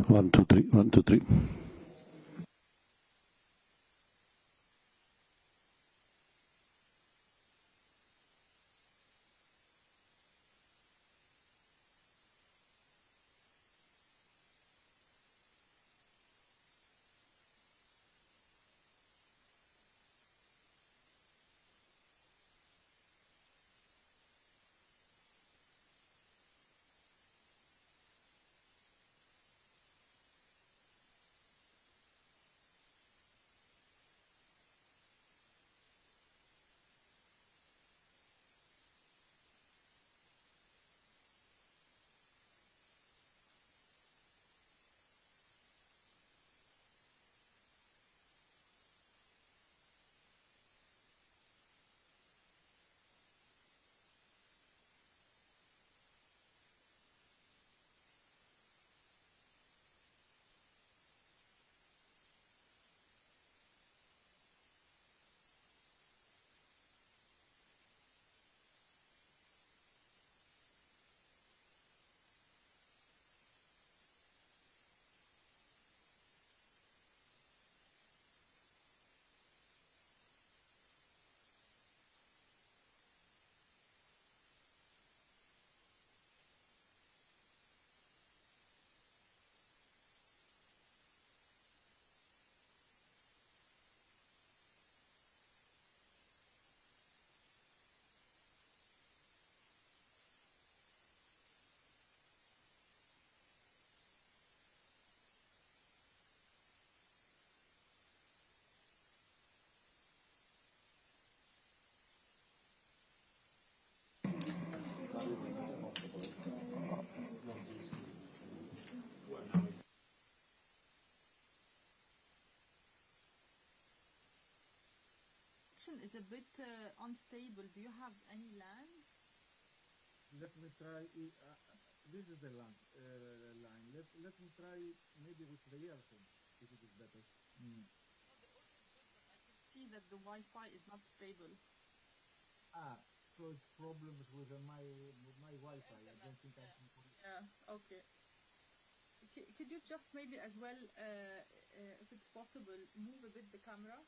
1, 2, 3, 1, 2, 3. Is a bit unstable. Do you have any land? Let me try. This is the land line. Let me try maybe with the earphone if it is better. No, the audio is good, but I can see that the Wi-Fi is not stable. So it's problems with my Wi-Fi. I don't think I can. Yeah. Okay. Could you just maybe as well, if it's possible, move a bit the camera?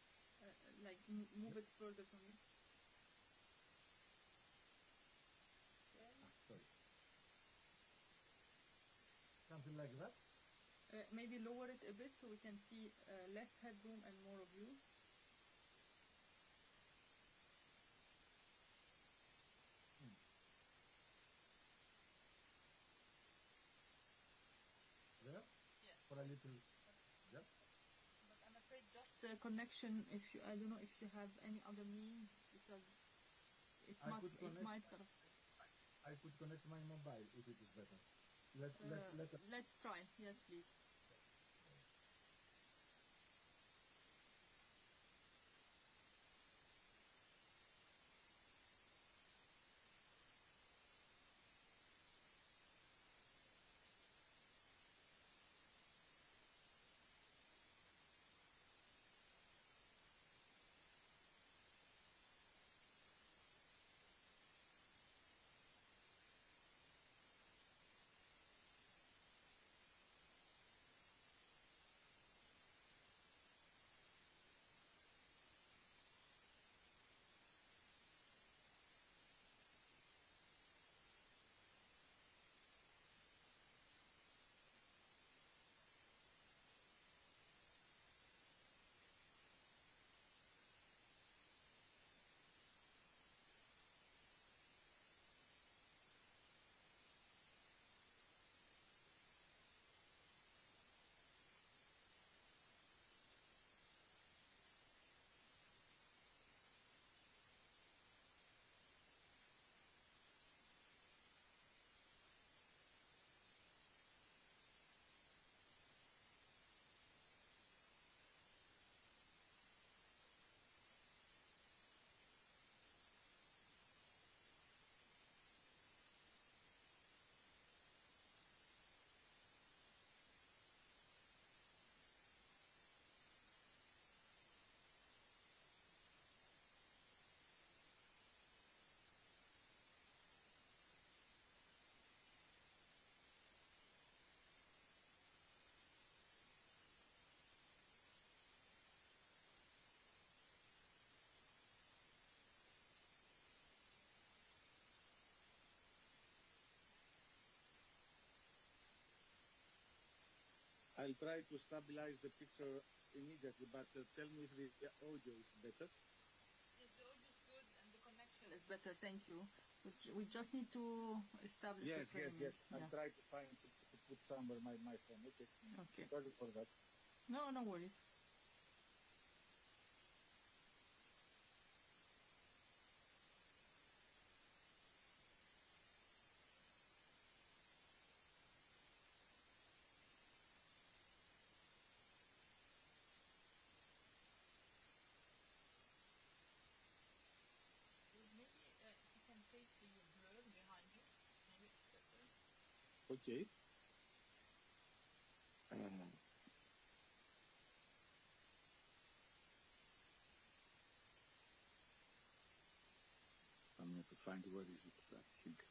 Like move it further from you. Sorry. Something like that? Maybe lower it a bit so we can see less headroom and more of you. There? Yes. For a little. Yeah. But I'm afraid just connection. If you, I don't know if you have any other means, because it might sort of. I could connect my mobile if it is better. Let's try. Yes, please. I'll try to stabilize the picture immediately, but tell me if the audio is better. Yes, the audio is good and the connection is better. Thank you. We just need to establish Yes, the frame. yes. Yeah. I'll try to find to put somewhere my phone. Okay. Okay. Sorry for that. No, no worries. Maybe you can take the blur behind you. Maybe it's better. Okay. I'm going to find where is it, I think.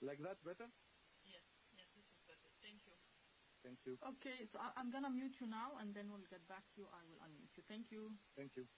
Like that better? Yes, yes, this is better. Thank you. Thank you. Okay, so I'm gonna mute you now, and then we'll get back to you. I will unmute you. Thank you. Thank you.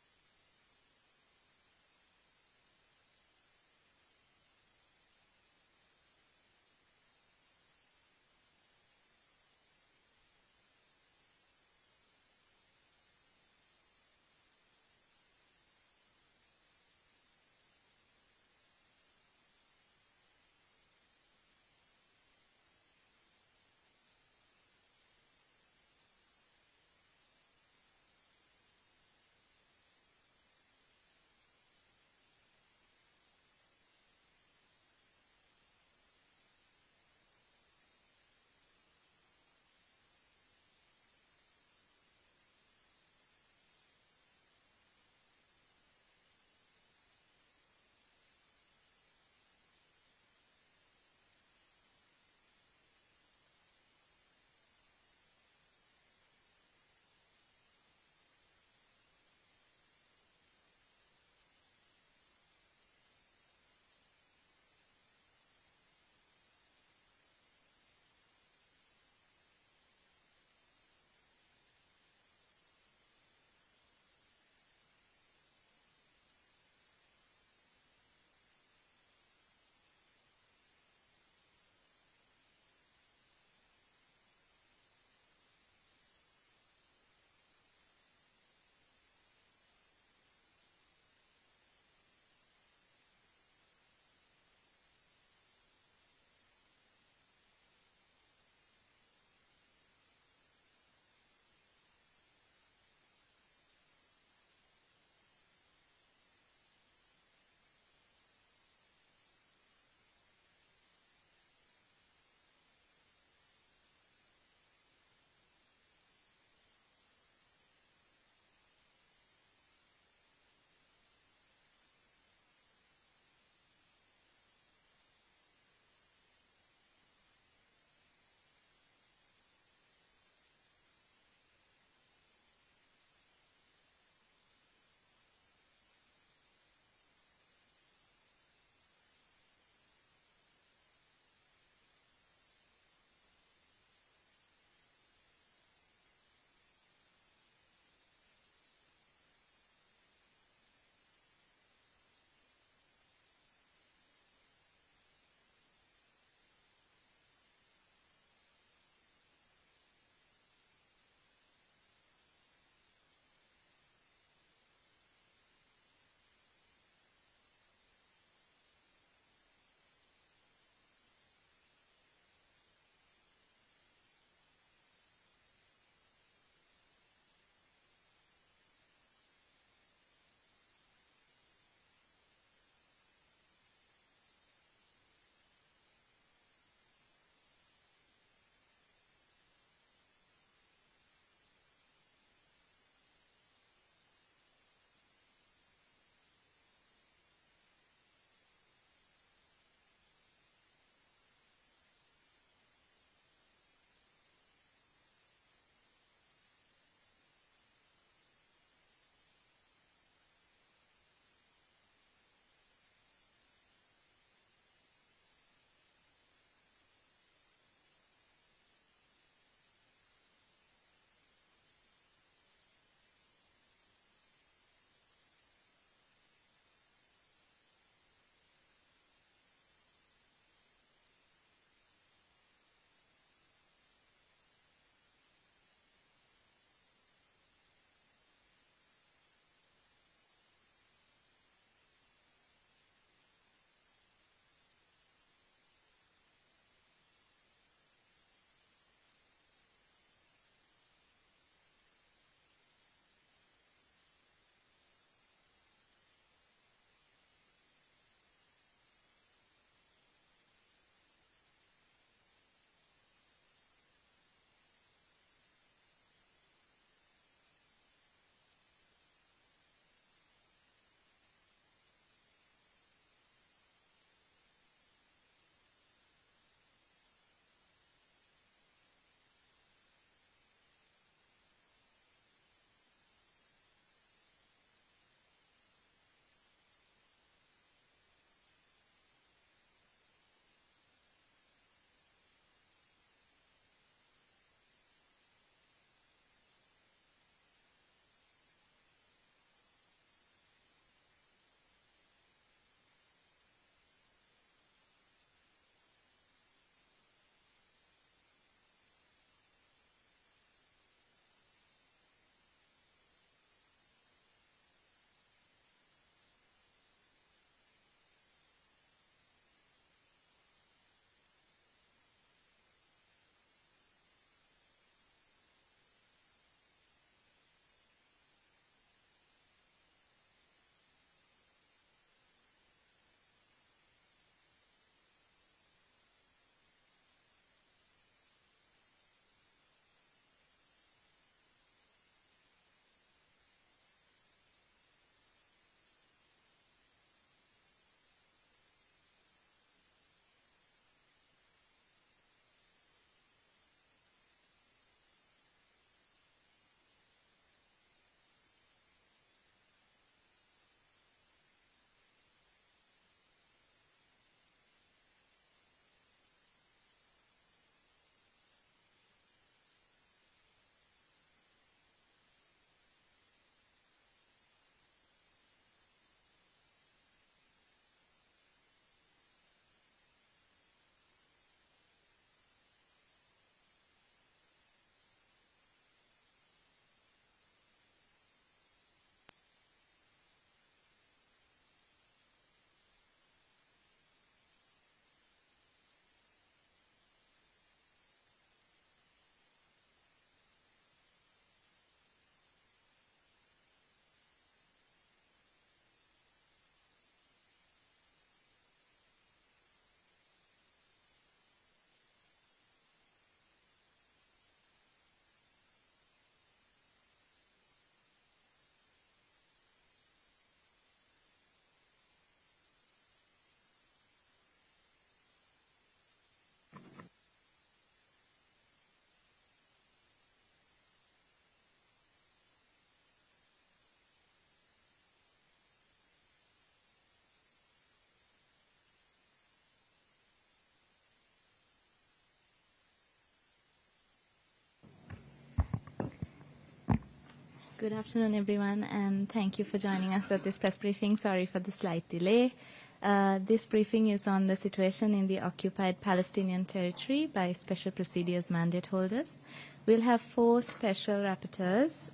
Good afternoon, everyone, and thank you for joining us at this press briefing. Sorry for the slight delay. This briefing is on the situation in the occupied Palestinian territory by special procedures mandate holders. We'll have 4 special rapporteurs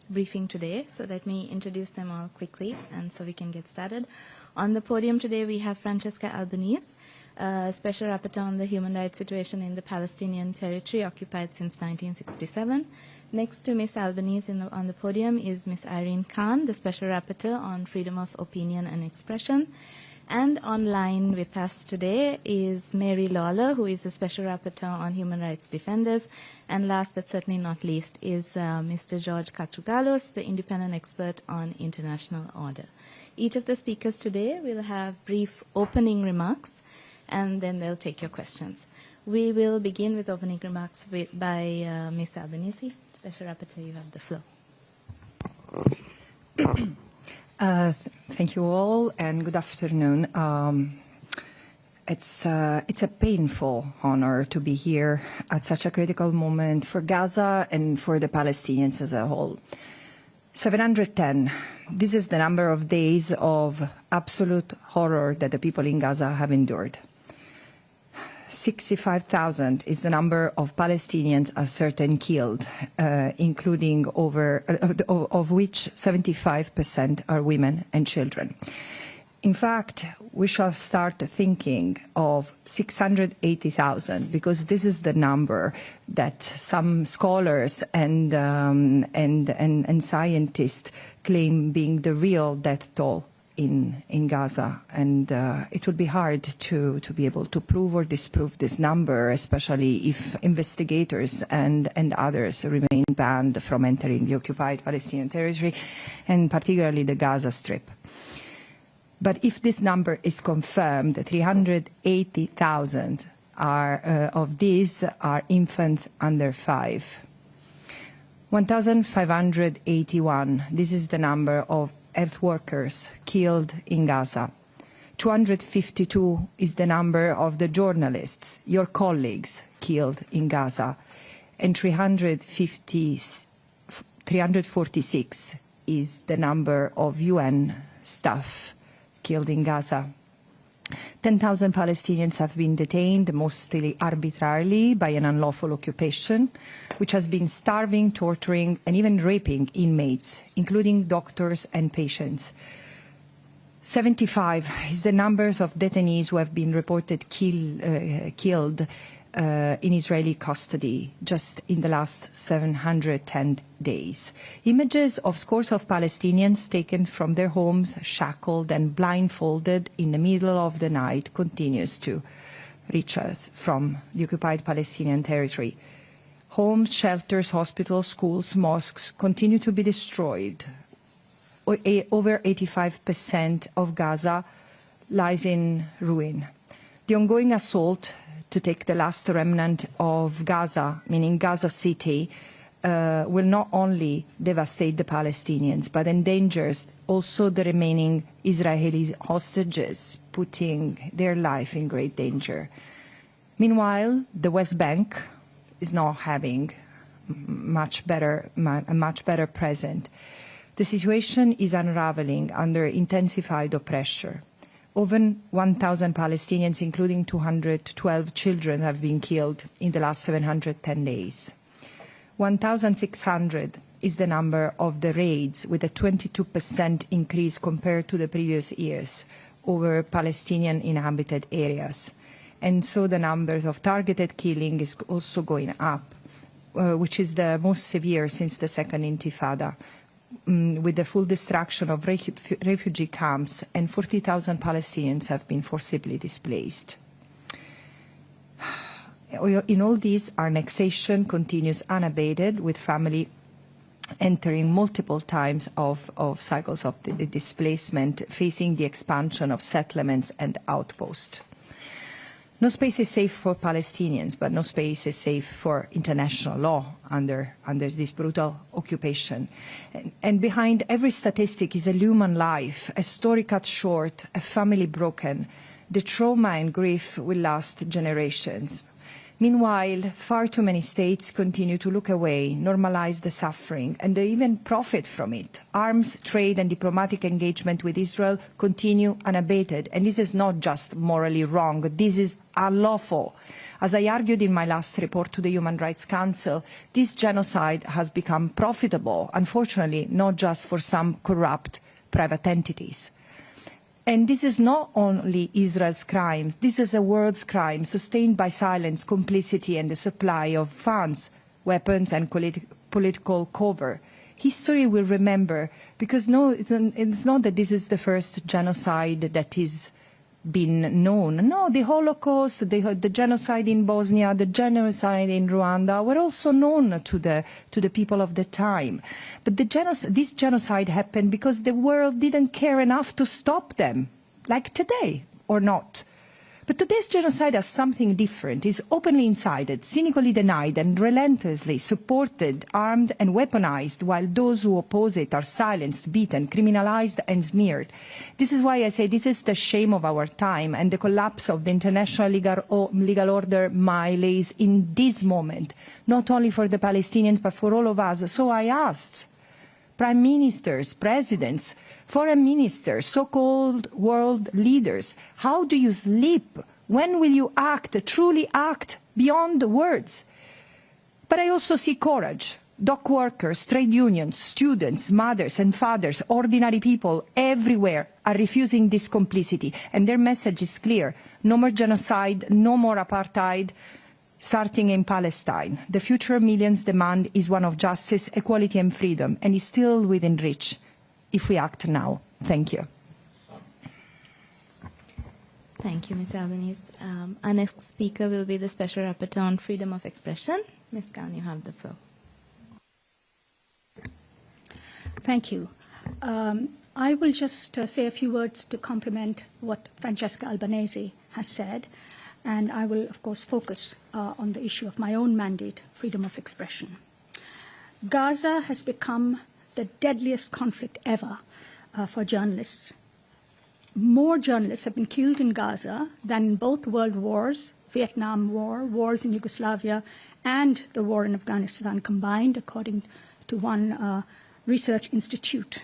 briefing today, so let me introduce them all quickly and so we can get started. On the podium today we have Francesca Albanese, Special Rapporteur on the human rights situation in the Palestinian territory occupied since 1967. Next to Ms. Albanese on the podium is Ms. Irene Khan, the Special Rapporteur on freedom of opinion and expression. And online with us today is Mary Lawler, who is the Special Rapporteur on human rights defenders. And last but certainly not least is Mr. George Katrougalos, the independent expert on international order. Each of the speakers today will have brief opening remarks, and then they'll take your questions. We will begin with opening remarks by Ms. Albanese. Special Rapporteur, you have the floor. Thank you all, and good afternoon. It's a painful honor to be here at such a critical moment for Gaza and for the Palestinians as a whole. 710. This is the number of days of absolute horror that the people in Gaza have endured. 65,000 is the number of Palestinians ascertained killed, including of which 75% are women and children. In fact, we shall start thinking of 680,000 because this is the number that some scholars and scientists claim being the real death toll in Gaza, and it would be hard to be able to prove or disprove this number, especially if investigators and others remain banned from entering the occupied Palestinian territory, and particularly the Gaza Strip. But if this number is confirmed, 380,000 of these are infants under 5. 1,581, this is the number of health workers killed in Gaza. 252 is the number of the journalists, your colleagues, killed in Gaza. And 346 is the number of UN staff killed in Gaza. 10,000 Palestinians have been detained, mostly arbitrarily, by an unlawful occupation, which has been starving, torturing, and even raping inmates, including doctors and patients. 75 is the numbers of detainees who have been reported killed in Israeli custody just in the last 710 days. Images of scores of Palestinians taken from their homes, shackled and blindfolded in the middle of the night continues to reach us from the occupied Palestinian territory. Homes, shelters, hospitals, schools, mosques continue to be destroyed. Over 85% of Gaza lies in ruin. The ongoing assault to take the last remnant of Gaza, meaning Gaza City, will not only devastate the Palestinians, but endangers also the remaining Israeli hostages, putting their life in great danger. Meanwhile, the West Bank is not having a much better present. The situation is unraveling under intensified oppression. Over 1,000 Palestinians, including 212 children, have been killed in the last 710 days. 1,600 is the number of the raids, with a 22% increase compared to the previous years over Palestinian inhabited areas. And so the numbers of targeted killing is also going up, which is the most severe since the Second Intifada, with the full destruction of refugee camps, and 40,000 Palestinians have been forcibly displaced. In all this, annexation continues unabated, with family entering multiple times of cycles of displacement, facing the expansion of settlements and outposts. No space is safe for Palestinians, but no space is safe for international law under this brutal occupation. And behind every statistic is a human life, a story cut short, a family broken. The trauma and grief will last generations. Meanwhile, far too many states continue to look away, normalize the suffering, and they even profit from it. Arms, trade, and diplomatic engagement with Israel continue unabated, and this is not just morally wrong, this is unlawful. As I argued in my last report to the Human Rights Council, this genocide has become profitable, unfortunately, not just for some corrupt private entities. And this is not only Israel's crimes, this is a world's crime sustained by silence, complicity, and the supply of funds, weapons, and political cover. History will remember, because it's not that this is the first genocide that is been known. No, the Holocaust, the genocide in Bosnia, the genocide in Rwanda were also known to the people of the time. But this genocide happened because the world didn't care enough to stop them, like today, or not. But today's genocide has something different. It's openly incited, cynically denied, and relentlessly supported, armed, and weaponized, while those who oppose it are silenced, beaten, criminalized, and smeared. This is why I say this is the shame of our time, and the collapse of the international legal order lays in this moment, not only for the Palestinians, but for all of us. So I asked prime ministers, presidents, foreign ministers, so-called world leaders, how do you sleep? When will you act, truly act beyond the words? But I also see courage. Dock workers, trade unions, students, mothers and fathers, ordinary people everywhere are refusing this complicity. And their message is clear. No more genocide, no more apartheid, starting in Palestine. The future millions demand is one of justice, equality and freedom, and is still within reach if we act now. Thank you. Thank you, Ms. Albanese. Our next speaker will be the Special Rapporteur on Freedom of Expression. Ms. Khan, you have the floor. Thank you. I will just say a few words to complement what Francesca Albanese has said. And I will, of course, focus on the issue of my own mandate, freedom of expression. Gaza has become the deadliest conflict ever for journalists. More journalists have been killed in Gaza than in both world wars, Vietnam War, wars in Yugoslavia, and the war in Afghanistan combined, according to one research institute.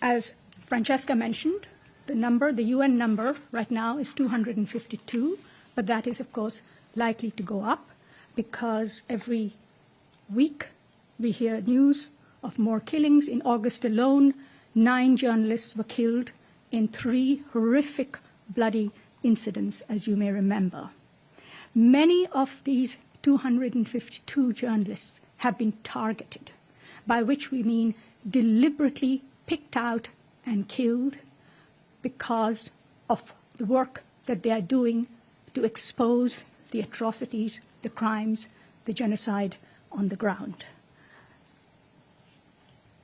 As Francesca mentioned, the UN number right now is 252, but that is, of course, likely to go up because every week we hear news of more killings. In August alone, 9 journalists were killed in 3 horrific, bloody incidents, as you may remember. Many of these 252 journalists have been targeted, by which we mean deliberately picked out and killed because of the work that they are doing to expose the atrocities, the crimes, the genocide on the ground.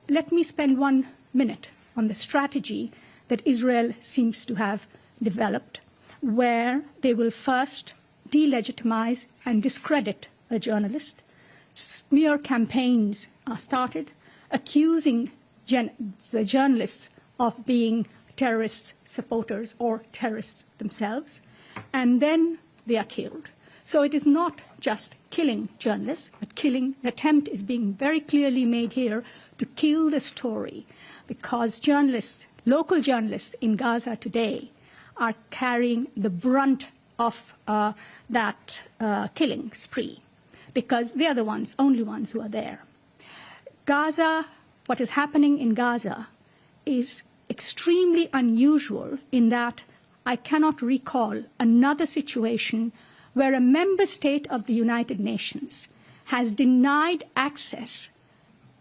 Let me spend 1 minute on the strategy that Israel seems to have developed, where they will first delegitimize and discredit a journalist. Smear campaigns are started, accusing the journalists of being terrorist supporters or terrorists themselves, and then they are killed. So it is not just killing journalists, but the attempt is being very clearly made here to kill the story, because journalists, local journalists in Gaza today, are carrying the brunt of that killing spree, because they are the only ones who are there. Gaza, what is happening in Gaza is extremely unusual in that I cannot recall another situation where a member state of the United Nations has denied access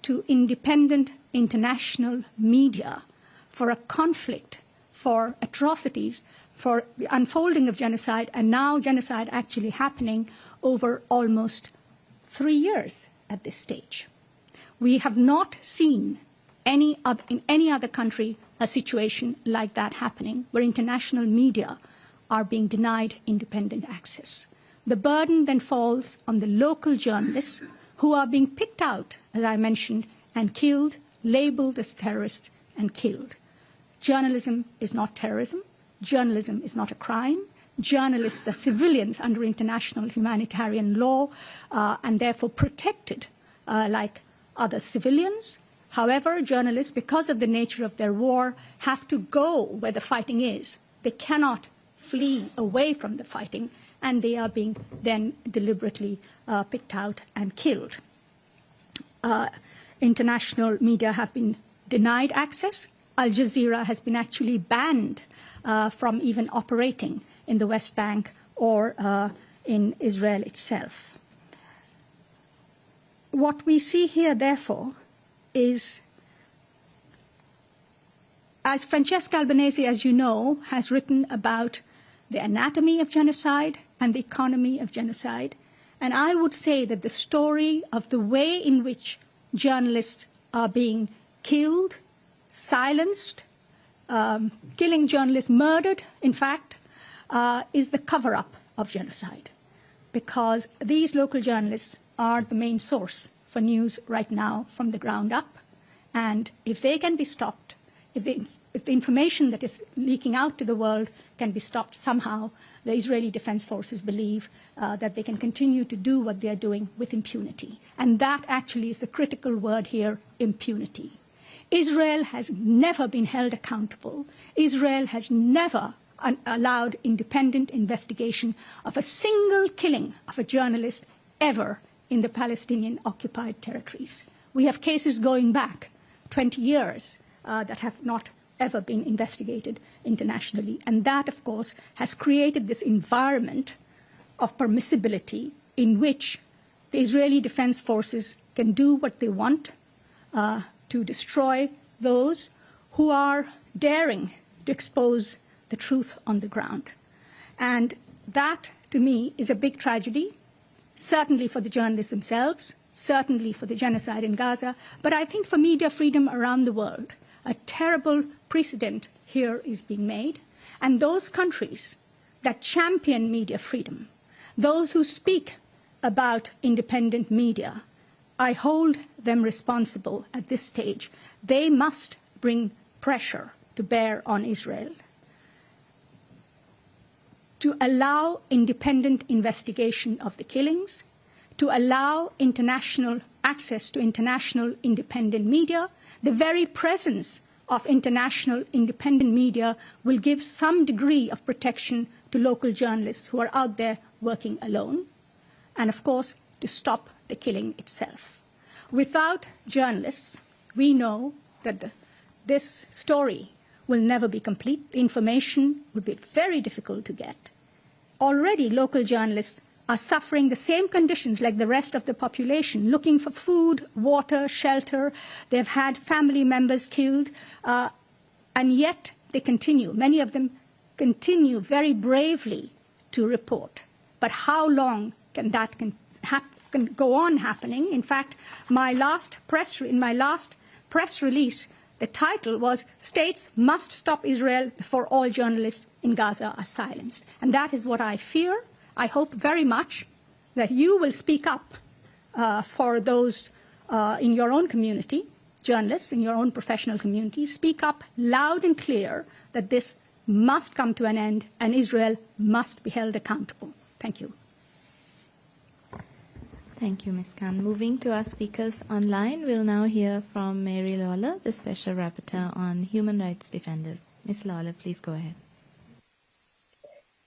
to independent international media for a conflict, for atrocities, for the unfolding of genocide, and now genocide actually happening over almost 3 years at this stage. We have not seen in any other country a situation like that happening, where international media are being denied independent access. The burden then falls on the local journalists who are being picked out, as I mentioned, and killed, labeled as terrorists and killed. Journalism is not terrorism. Journalism is not a crime. journalists are civilians under international humanitarian law and therefore protected like other civilians. However, journalists, because of the nature of their war, have to go where the fighting is. They cannot flee away from the fighting, and they are being then deliberately picked out and killed. International media have been denied access. Al Jazeera has been actually banned from even operating in the West Bank or in Israel itself. What we see here, therefore, is, as Francesca Albanese, as you know, has written about the anatomy of genocide and the economy of genocide, and I would say that the story of the way in which journalists are being killed, silenced, killing journalists, murdered, in fact, is the cover-up of genocide, because these local journalists are the main source for news right now from the ground up. And if they can be stopped, if the information that is leaking out to the world can be stopped somehow, the Israeli Defense Forces believe that they can continue to do what they are doing with impunity. And that actually is the critical word here, impunity. Israel has never been held accountable. Israel has never allowed independent investigation of a single killing of a journalist ever in the Palestinian occupied territories. We have cases going back 20 years that have not ever been investigated internationally. And that, of course, has created this environment of permissibility in which the Israeli Defense Forces can do what they want to destroy those who are daring to expose the truth on the ground. And that, to me, is a big tragedy, certainly for the journalists themselves, certainly for the genocide in Gaza, but I think for media freedom around the world. A terrible precedent here is being made, and those countries that champion media freedom, those who speak about independent media, I hold them responsible at this stage. They must bring pressure to bear on Israel to allow independent investigation of the killings, to allow international access to international independent media. The very presence of international independent media will give some degree of protection to local journalists who are out there working alone, and of course, to stop the killing itself. Without journalists, we know that this story will never be complete. The information will be very difficult to get. Already, local journalists are suffering the same conditions like the rest of the population, looking for food, water, shelter. They've had family members killed, and yet they continue. Many of them continue very bravely to report. But how long can that can go on happening? In fact, in my last press release, the title was "States Must Stop Israel Before All Journalists in Gaza Are Silenced." And that is what I fear. I hope very much that you will speak up for those in your own community, journalists in your own professional community. Speak up loud and clear that this must come to an end and Israel must be held accountable. Thank you. Thank you, Ms. Khan. Moving to our speakers online, we'll now hear from Mary Lawler, the Special Rapporteur on Human Rights Defenders. Ms. Lawler, please go ahead.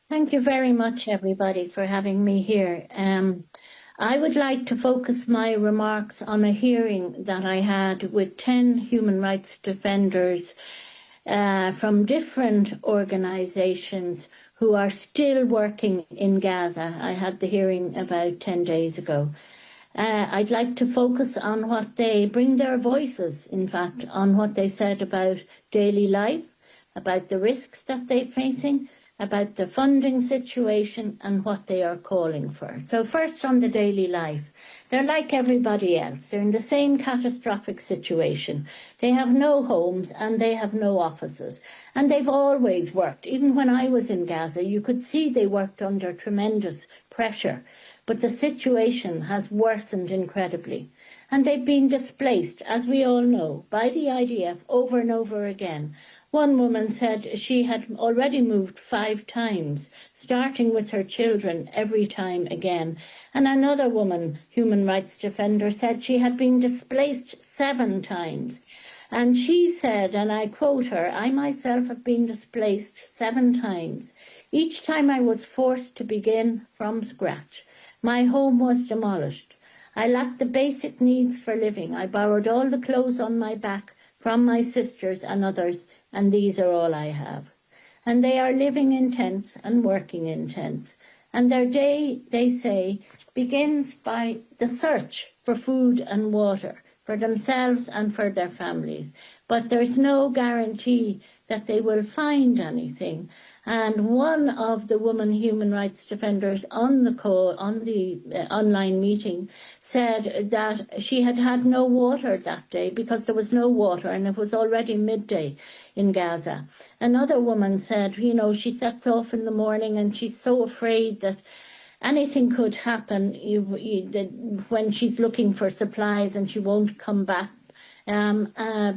Thank you very much, everybody, for having me here. I would like to focus my remarks on a hearing that I had with 10 human rights defenders from different organizations who are still working in Gaza. I had the hearing about 10 days ago. I'd like to focus on what they bring their voices, in fact, on what they said about daily life, about the risks that they're facing, about the funding situation and what they are calling for. So first on the daily life. They're like everybody else. They're in the same catastrophic situation. They have no homes and they have no offices. And they've always worked. Even when I was in Gaza, you could see they worked under tremendous pressure. But the situation has worsened incredibly. And they've been displaced, as we all know, by the IDF over and over again, One woman said she had already moved 5 times, starting with her children every time again. And another woman, human rights defender, said she had been displaced 7 times. And she said, and I quote her, "I myself have been displaced 7 times. Each time I was forced to begin from scratch. My home was demolished. I lacked the basic needs for living. I borrowed all the clothes on my back from my sisters and others, and these are all I have." And they are living in tents and working in tents. And their day, they say, begins by the search for food and water for themselves and for their families. But there's no guarantee that they will find anything. And one of the women human rights defenders on the call, on the online meeting, said that she had had no water that day because there was no water and it was already midday in Gaza. Another woman said, you know, she sets off in the morning and she's so afraid that anything could happen when she's looking for supplies and she won't come back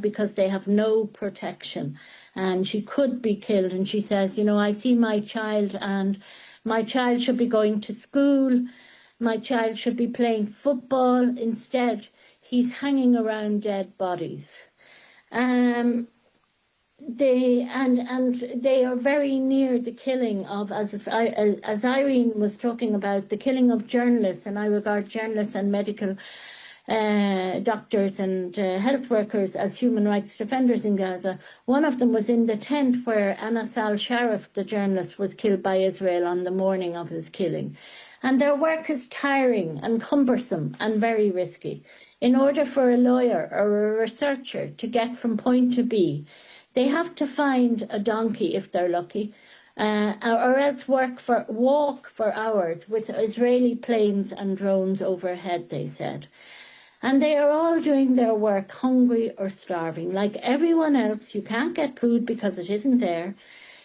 because they have no protection. And she could be killed. And she says, you know, I see my child and my child should be going to school. My child should be playing football. Instead, he's hanging around dead bodies. They are very near the killing of, as Irene was talking about, the killing of journalists, and I regard journalists and medical doctors and health workers as human rights defenders in Gaza. One of them was in the tent where Anas al-Sharif, the journalist, was killed by Israel on the morning of his killing. And their work is tiring and cumbersome and very risky. In order for a lawyer or a researcher to get from point to B, they have to find a donkey if they're lucky, or else walk for hours with Israeli planes and drones overhead, they said. And they are all doing their work hungry or starving. Like everyone else, you can't get food because it isn't there.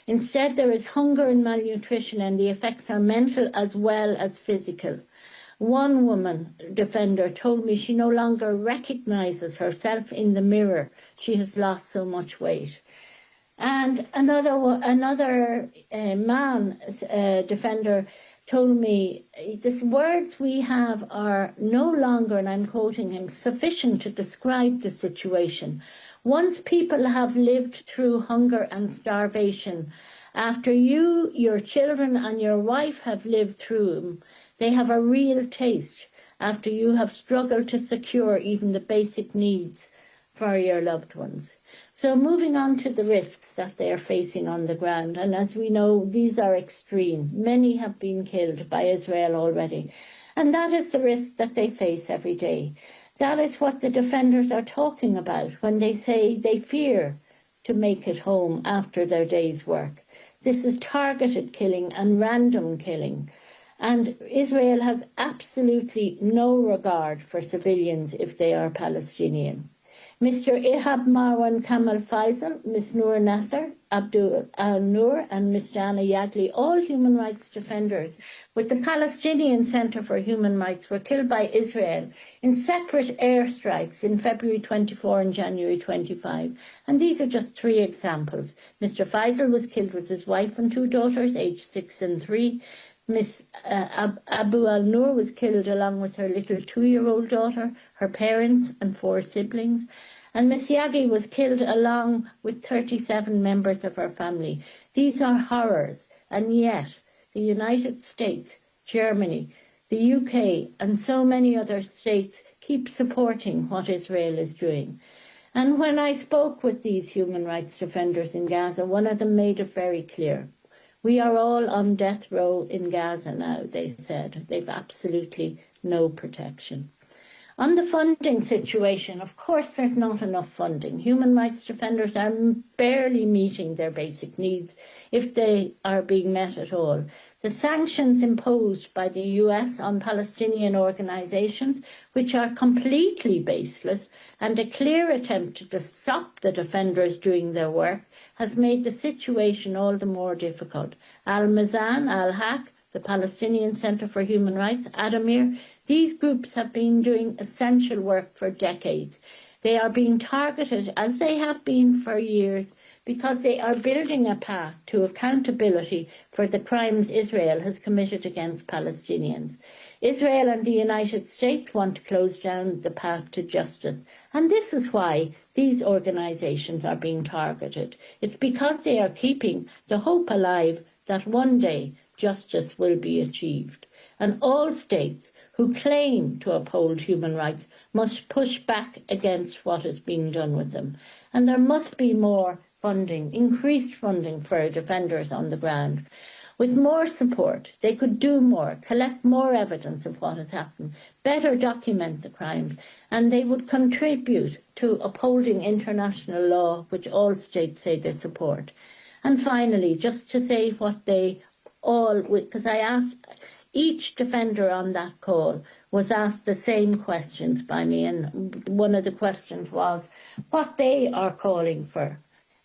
Instead, there is hunger and malnutrition, and the effects are mental as well as physical. One woman defender told me she no longer recognizes herself in the mirror. She has lost so much weight. And another man defender told me, the words we have are no longer, and I'm quoting him, sufficient to describe the situation. Once people have lived through hunger and starvation, after you, your children and your wife have lived through them, they have a real taste after you have struggled to secure even the basic needs for your loved ones. So moving on to the risks that they are facing on the ground, and as we know, these are extreme. Many have been killed by Israel already, and that is the risk that they face every day. That is what the defenders are talking about when they say they fear to make it home after their day's work. This is targeted killing and random killing, and Israel has absolutely no regard for civilians if they are Palestinian. Mr. Ihab Marwan Kamal Faisal, Ms. Noor Nasser, Abdul Al-Noor and Ms. Dana Yagli, all human rights defenders with the Palestinian Center for Human Rights, were killed by Israel in separate airstrikes in February 24 and January 25. And these are just 3 examples. Mr. Faisal was killed with his wife and 2 daughters, aged 6 and 3. Ms. Abu Al-Noor was killed along with her little 2-year-old daughter, her parents and 4 siblings. And Ms. Yagi was killed along with 37 members of her family. These are horrors, and yet the United States, Germany, the UK and so many other states keep supporting what Israel is doing. And when I spoke with these human rights defenders in Gaza, one of them made it very clear. We are all on death row in Gaza now, they said. They've absolutely no protection. On the funding situation, of course there's not enough funding. Human rights defenders are barely meeting their basic needs, if they are being met at all. The sanctions imposed by the US on Palestinian organisations, which are completely baseless, and a clear attempt to stop the defenders doing their work, has made the situation all the more difficult. Al-Mizan, Al-Haq, the Palestinian Center for Human Rights, Adamir, these groups have been doing essential work for decades. They are being targeted, as they have been for years, because they are building a path to accountability for the crimes Israel has committed against Palestinians. Israel and the United States want to close down the path to justice, and this is why these organisations are being targeted. It's because they are keeping the hope alive that one day justice will be achieved. And all states who claim to uphold human rights must push back against what is being done with them. And there must be more funding, increased funding for defenders on the ground. With more support, they could do more, collect more evidence of what has happened, better document the crimes, and they would contribute to upholding international law, which all states say they support. And finally, just to say what they all, because I asked each defender on that call was asked the same questions by me, and one of the questions was what they are calling for.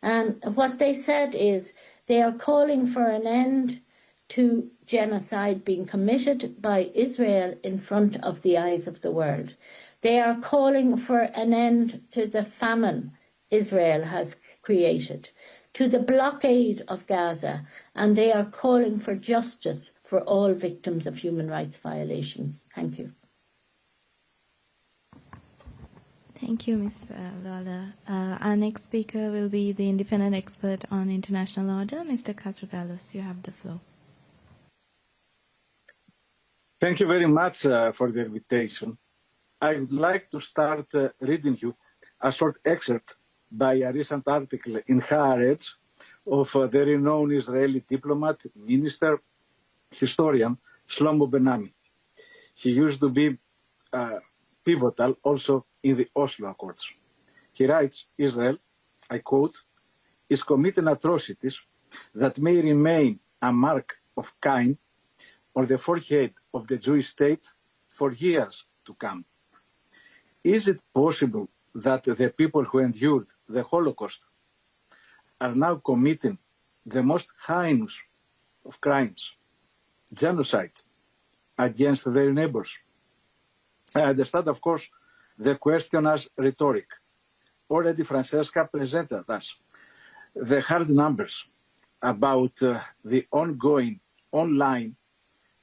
And what they said is they are calling for an end to genocide being committed by Israel in front of the eyes of the world. They are calling for an end to the famine Israel has created, to the blockade of Gaza, and they are calling for justice for all victims of human rights violations. Thank you. Thank you, Ms. Lawler. Our next speaker will be the independent expert on international order, Mr. Katrougalos. You have the floor. Thank you very much for the invitation. I would like to start reading you a short excerpt by a recent article in Haaretz of the renowned Israeli diplomat, minister, historian Shlomo Ben-Ami. He used to be pivotal also in the Oslo Accords. He writes, Israel, I quote, is committing atrocities that may remain a mark of Cain on the forehead of the Jewish state for years to come. Is it possible that the people who endured the Holocaust are now committing the most heinous of crimes, genocide, against their neighbors? I understand, of course, the question as rhetoric. Already Francesca presented us the hard numbers about the ongoing, online,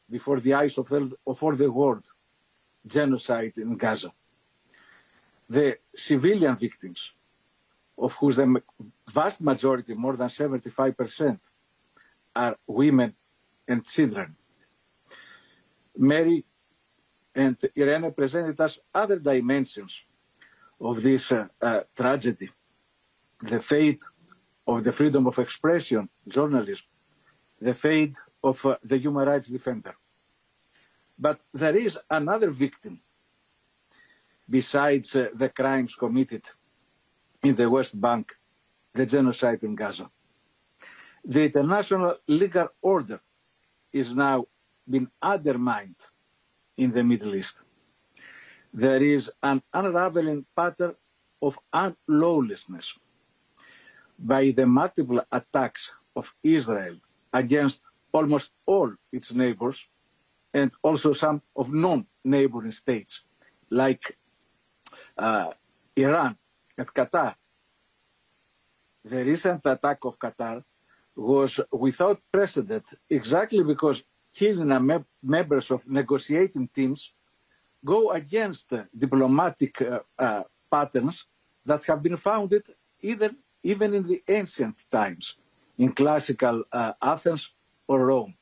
before the eyes of all the world, genocide in Gaza. The civilian victims, of whose the vast majority, more than 75%, are women and children. Mary and Irene presented us other dimensions of this tragedy, the fate of the freedom of expression, journalism, the fate of the human rights defender. But there is another victim besides the crimes committed in the West Bank, the genocide in Gaza. The international legal order is now being undermined in the Middle East. There is an unraveling pattern of unlawlessness by the multiple attacks of Israel against almost all its neighbors and also some of non-neighboring states like Iran and Qatar. The recent attack of Qatar was without precedent exactly because killing members of negotiating teams go against diplomatic patterns that have been founded even in the ancient times, in classical Athens or Rome.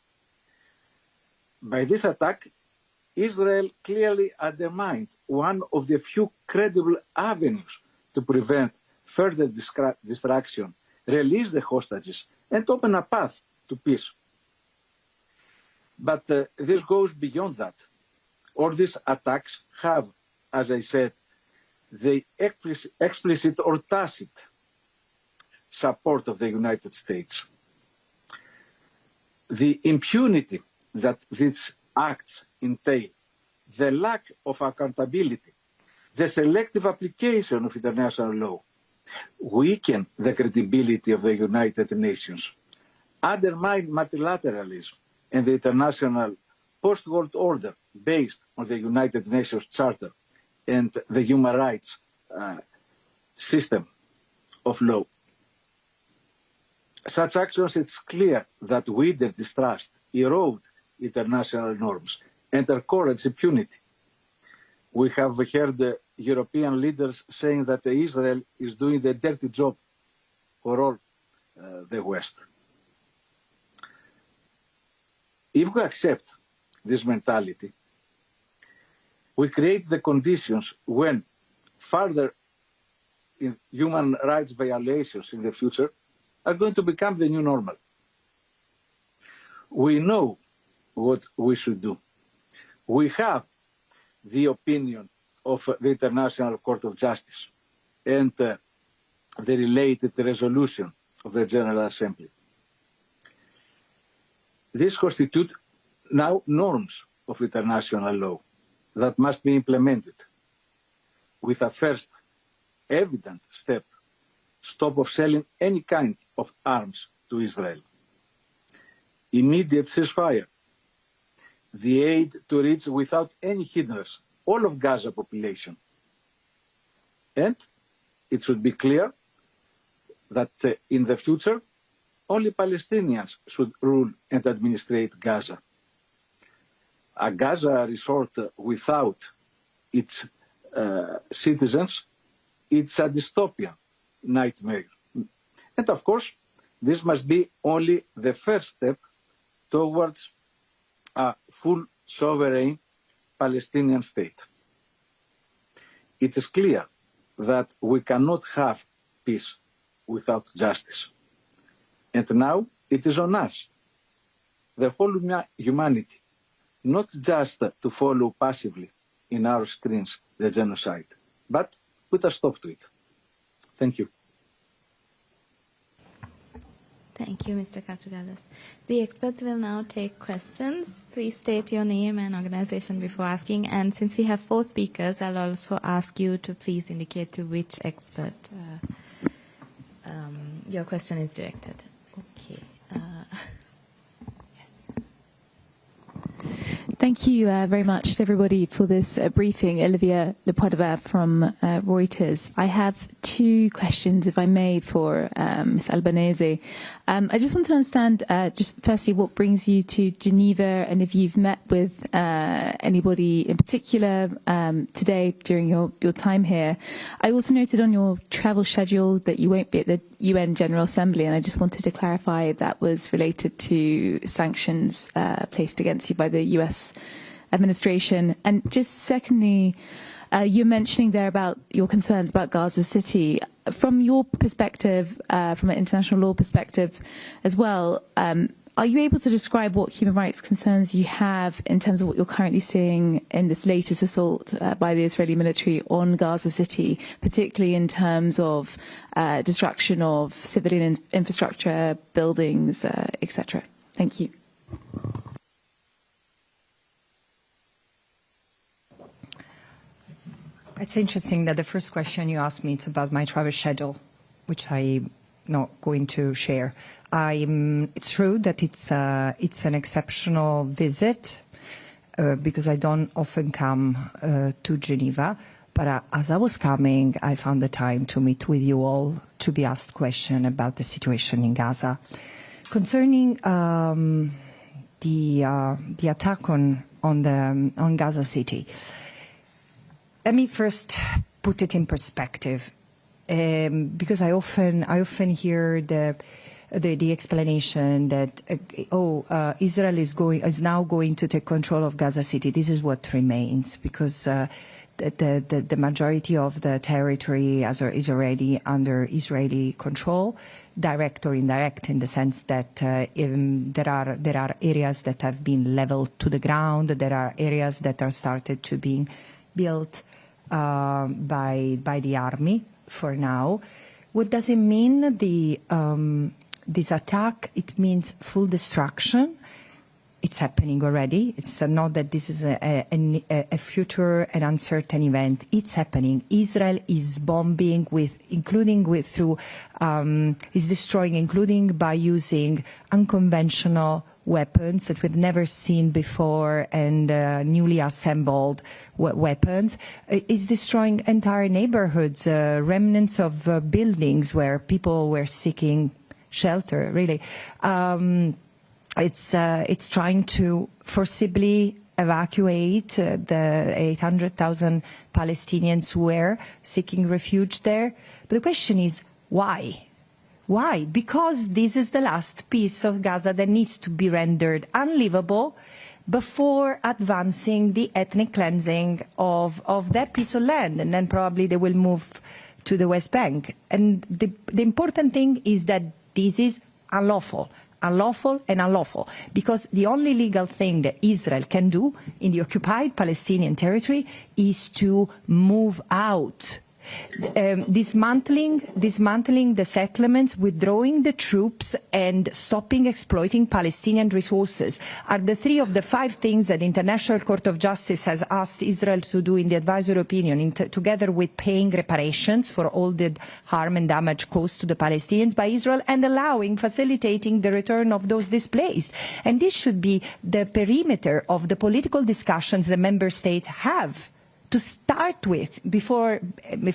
By this attack, Israel clearly undermined one of the few credible avenues to prevent further destruction, release the hostages, and open a path to peace. But this goes beyond that. All these attacks have, as I said, the explicit or tacit support of the United States. The impunity that these acts entail, the lack of accountability, the selective application of international law, weaken the credibility of the United Nations, undermine multilateralism and the international post-world order based on the United Nations Charter and the human rights system of law. such actions, it's clear that widen distrust, erode international norms, and encourage impunity. We have heard the European leaders saying that Israel is doing the dirty job for all the West. If we accept this mentality, we create the conditions when further human rights violations in the future are going to become the new normal. We know what we should do. We have the opinion of the International Court of Justice and the related resolution of the General Assembly. These constitute now norms of international law that must be implemented with a first evident stop of selling any kind of arms to Israel, immediate ceasefire, the aid to reach without any hindrance all of Gaza population. And it should be clear that in the future, only Palestinians should rule and administrate Gaza. A Gaza resort without its citizens, it's a dystopian nightmare. And of course, this must be only the first step towards a full sovereign Palestinian state. It is clear that we cannot have peace without justice. And now it is on us, the whole humanity, not just to follow passively in our screens the genocide, but put a stop to it. Thank you. Thank you, Mr. Katrougalos. The experts will now take questions. Please state your name and organization before asking. And since we have 4 speakers, I'll also ask you to please indicate to which expert your question is directed. Okay. Thank you very much to everybody for this briefing. Olivia Lepoidova from Reuters. I have 2 questions, if I may, for Ms. Albanese. I just want to understand, just firstly, what brings you to Geneva, and if you've met with anybody in particular today during your time here. I also noted on your travel schedule that you won't be at the UN General Assembly, and I just wanted to clarify if that was related to sanctions placed against you by the US administration. And just secondly, you're mentioning there about your concerns about Gaza City. From your perspective, from an international law perspective as well, are you able to describe what human rights concerns you have in terms of what you're currently seeing in this latest assault by the Israeli military on Gaza City, particularly in terms of destruction of civilian infrastructure, buildings, etc.? Thank you. It's interesting that the first question you asked me is about my travel schedule, which I'm not going to share. It's true that it's an exceptional visit because I don't often come to Geneva. But as I was coming, I found the time to meet with you all to be asked questions about the situation in Gaza. Concerning the attack on Gaza City, let me first put it in perspective, because I often hear the explanation that Israel is now going to take control of Gaza City. This is what remains, because the majority of the territory is already under Israeli control, direct or indirect, in the sense that there are areas that have been leveled to the ground. There are areas that are started to being built by the army for now. What does it mean, this attack? It means full destruction. It's happening already. It's not that this is a future and uncertain event. It's happening. Israel is bombing is destroying, including by using unconventional weapons that we've never seen before, and newly assembled weapons. Is destroying entire neighborhoods, remnants of buildings where people were seeking shelter, really. It's trying to forcibly evacuate the 800,000 Palestinians who were seeking refuge there. But the question is, why? Why? Because this is the last piece of Gaza that needs to be rendered unlivable before advancing the ethnic cleansing of that piece of land, and then probably they will move to the West Bank. And the important thing is that this is unlawful, because the only legal thing that Israel can do in the occupied Palestinian territory is to move out. Dismantling the settlements, withdrawing the troops, and stopping exploiting Palestinian resources are the 3 of the 5 things that the International Court of Justice has asked Israel to do in the advisory opinion, together with paying reparations for all the harm and damage caused to the Palestinians by Israel, and facilitating the return of those displaced. And this should be the perimeter of the political discussions the member states have to start with, before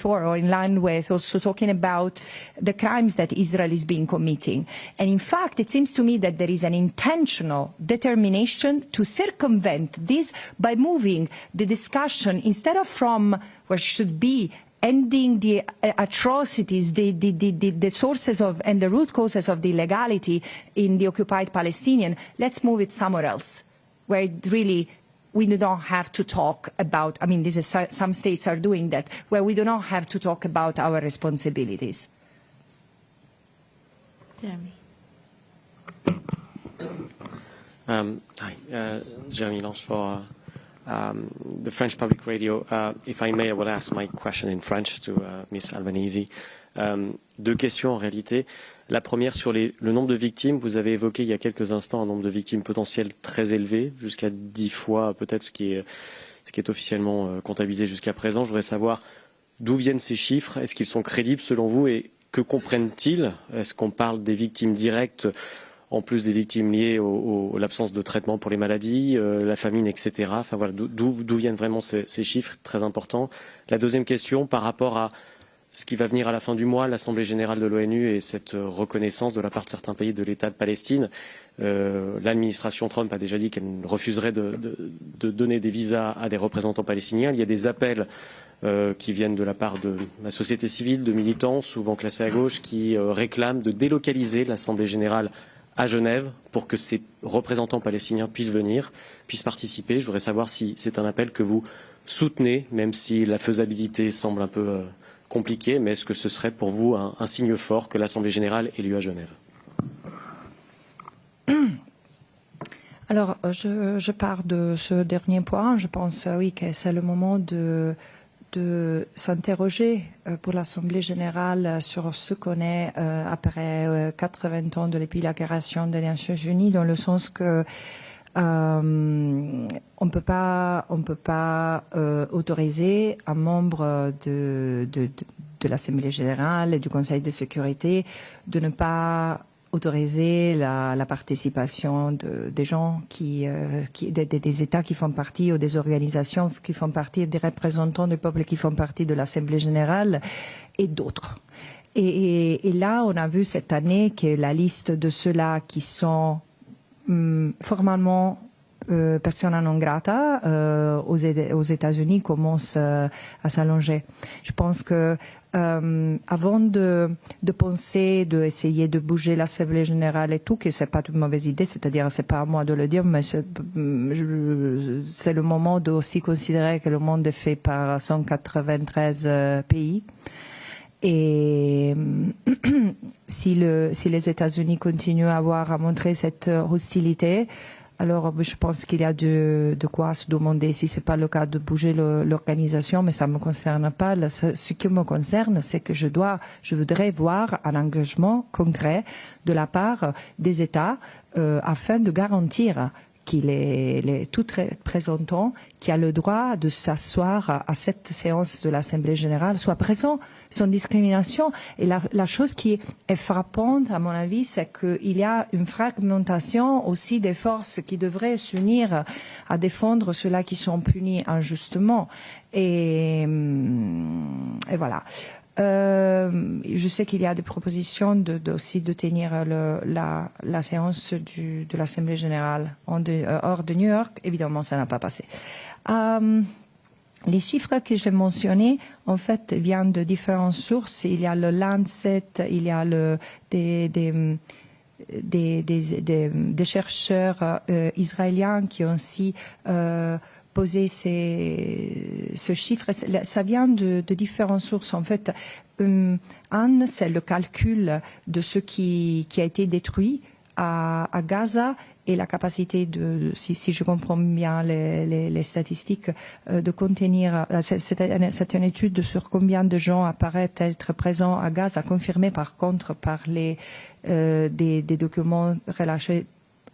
or in line with also talking about the crimes that Israel is being committing. And in fact, it seems to me that there is an intentional determination to circumvent this by moving the discussion, instead of from where should be ending the atrocities, the sources of and the root causes of the illegality in the occupied Palestinian, let's move it somewhere else, where it really we do not have to talk about, some states are doing that, where we do not have to talk about our responsibilities. Jeremy. Hi, Jeremy Lange for the French Public Radio. If I may, I will ask my question in French to Ms. Albanese. 2 questions en réalité. La première sur le nombre de victimes. Vous avez évoqué il y a quelques instants un nombre de victimes potentielles très élevé, jusqu'à 10 fois peut-être ce qui est officiellement comptabilisé jusqu'à présent. Je voudrais savoir d'où viennent ces chiffres. Est-ce qu'ils sont crédibles selon vous et que comprennent-ils? Est-ce qu'on parle des victimes directes en plus des victimes liées à l'absence de traitement pour les maladies, la famine, etc. Enfin voilà, d'où viennent vraiment ces chiffres très importants. La deuxième question par rapport à ce qui va venir à la fin du mois, l'Assemblée générale de l'ONU et cette reconnaissance de la part de certains pays de l'État de Palestine. L'administration Trump a déjà dit qu'elle refuserait de donner des visas à des représentants palestiniens. Il y a des appels qui viennent de la part de la société civile, de militants, souvent classés à gauche, qui réclament de délocaliser l'Assemblée générale à Genève pour que ces représentants palestiniens puissent venir, puissent participer. Je voudrais savoir si c'est un appel que vous soutenez, même si la faisabilité semble un peu compliqué, mais est-ce que ce serait pour vous un signe fort que l'Assemblée générale ait lieu à Genève? Alors, je pars de ce dernier point. Je pense, oui, que c'est le moment de s'interroger pour l'Assemblée générale sur ce qu'on est après 80 ans de l'épilagration des Nations Unies, dans le sens que on peut pas autoriser un membre de l'Assemblée générale et du Conseil de sécurité de ne pas autoriser la participation des gens des États qui font partie, ou des organisations qui font partie, des représentants du peuple qui font partie de l'Assemblée générale et d'autres. Et là, on a vu cette année que la liste de ceux-là qui sont formellement persona non grata aux États-Unis commence à s'allonger. Je pense que avant de penser, d'essayer de bouger l'Assemblée générale et tout, que c'est pas une mauvaise idée, c'est-à-dire c'est pas à moi de le dire, mais c'est le moment de aussi considérer que le monde est fait par 193 pays. Et si les États-Unis continuent à montrer cette hostilité, alors je pense qu'il y a de quoi se demander si c'est pas le cas de bouger l'organisation, mais ça me concerne pas. Ce qui me concerne, c'est que je voudrais voir un engagement concret de la part des États afin de garantir qu'il est tout représentant qui a le droit de s'asseoir à cette séance de l'Assemblée générale soit présent, sans discrimination. Et la chose qui est frappante, à mon avis, c'est qu'il y a une fragmentation aussi des forces qui devraient s'unir à défendre ceux-là qui sont punis injustement. Et voilà. Je sais qu'il y a des propositions aussi de tenir la séance de l'Assemblée générale hors de New York. Évidemment, ça n'a pas passé. Les chiffres que j'ai mentionnés, en fait, viennent de différentes sources. Il y a le Lancet, il y a des chercheurs israéliens qui ont aussi posé ce chiffre. Ça vient de différentes sources. En fait, c'est le calcul de ce qui a été détruit à Gaza et la capacité si je comprends bien les statistiques, de contenir. C'est une étude sur combien de gens apparaissent être présents à Gaza, confirmée par contre par des documents relâchés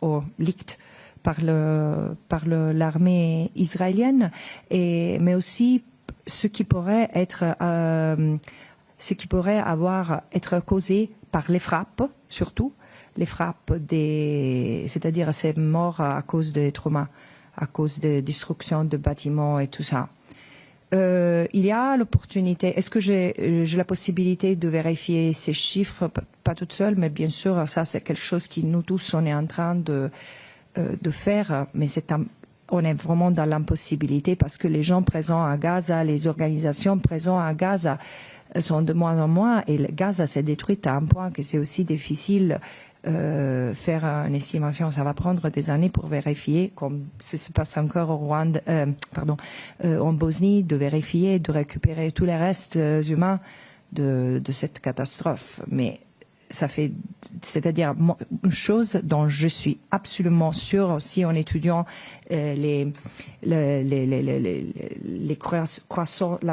ou leaked par l'armée israélienne, mais aussi ce qui pourrait être être causé par les frappes, surtout les frappes c'est-à-dire ces morts à cause des traumas, à cause de destruction de bâtiments et tout ça. Il y a l'opportunité, est-ce que j'ai la possibilité de vérifier ces chiffres, pas toute seule, mais bien sûr, ça c'est quelque chose qui nous tous, on est en train de faire, mais on est vraiment dans l'impossibilité parce que les gens présents à Gaza, les organisations présentes à Gaza sont de moins en moins et Gaza s'est détruite à un point que c'est aussi difficile faire une estimation. Ça va prendre des années pour vérifier, comme ça se passe encore au Rwanda, en Bosnie, de vérifier, de récupérer tous les restes humains de cette catastrophe. Mais c'est-à-dire une chose dont je suis absolument sûre aussi en étudiant la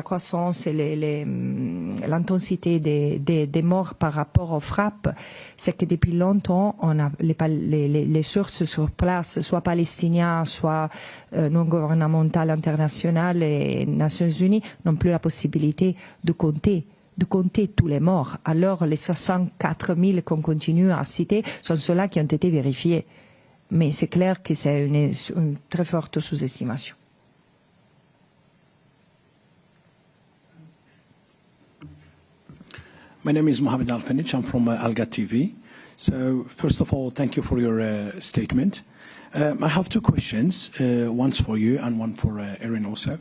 croissance et l'intensité des morts par rapport aux frappes, c'est que depuis longtemps, on a les sources sur place, soit palestiniens, soit non gouvernementales internationales et Nations Unies, n'ont plus la possibilité de compter tous les morts. Alors les 64 000 qu'on continue à citer sont ceux-là qui ont été vérifiés. Mais c'est clair que c'est une très forte sous-estimation. My name is Mohamed Al-Fanich. I'm from Alga TV. So first of all, thank you for your statement. I have two questions, one's for you and one for Irene also.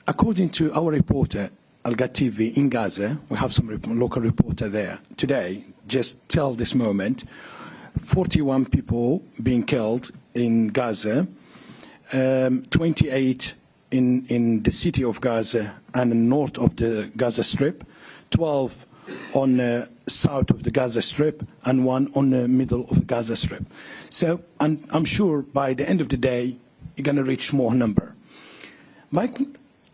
According to our reporter, Alga TV in Gaza, we have some local reporter there today, just till this moment, 41 people being killed in Gaza, 28 in the city of Gaza and north of the Gaza Strip, 12 on the south of the Gaza Strip, and 1 on the middle of the Gaza Strip. So I'm sure by the end of the day, you're going to reach more number.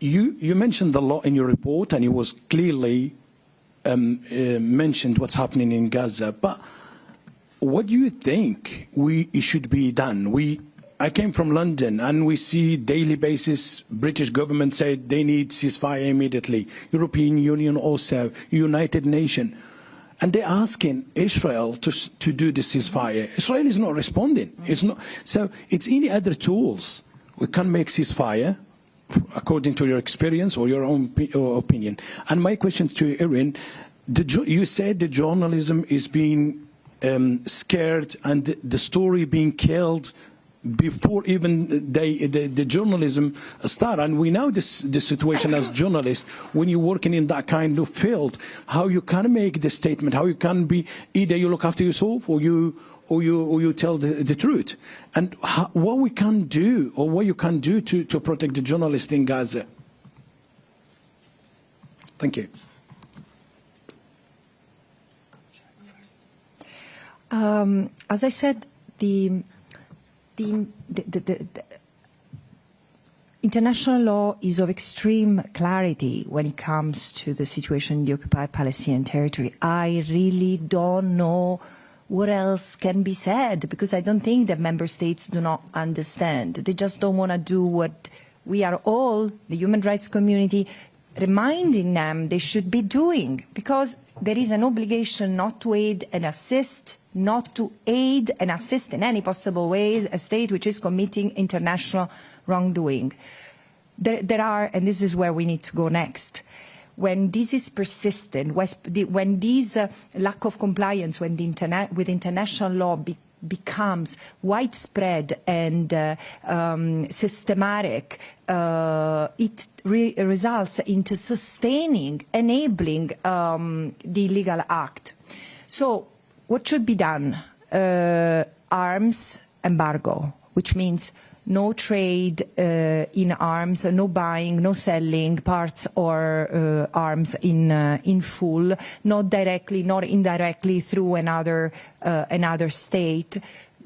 You mentioned a lot in your report, and it was clearly mentioned what's happening in Gaza. But what do you think it should be done? I came from London, and we see daily basis British government said they need ceasefire immediately. European Union also, United Nations. And they're asking Israel to do the ceasefire. Israel is not responding. So it's any other tools. We can make ceasefire, according to your experience or your own opinion. And my question to Irene, you said the journalism is being scared and the story being killed before even the journalism start. And we know the situation as journalists, when you're working in that kind of field, how you can make the statement, how you can be, either you look after yourself or you tell the truth. And what we can do, or what you can do to protect the journalists in Gaza. Thank you. As I said, the international law is of extreme clarity when it comes to the situation in the occupied Palestinian territory. I really don't know what else can be said, because I don't think that member states do not understand. They just don't want to do what we are all, the human rights community, reminding them they should be doing, because there is an obligation not to aid and assist, not to aid and assist in any possible ways a state which is committing international wrongdoing. There are, and this is where we need to go next, when this is persistent, when this lack of compliance with international law becomes widespread and systematic, it results into sustaining, enabling the illegal act. So what should be done? Arms embargo, which means no trade in arms, no buying, no selling parts or arms in full, not directly, not indirectly through another state.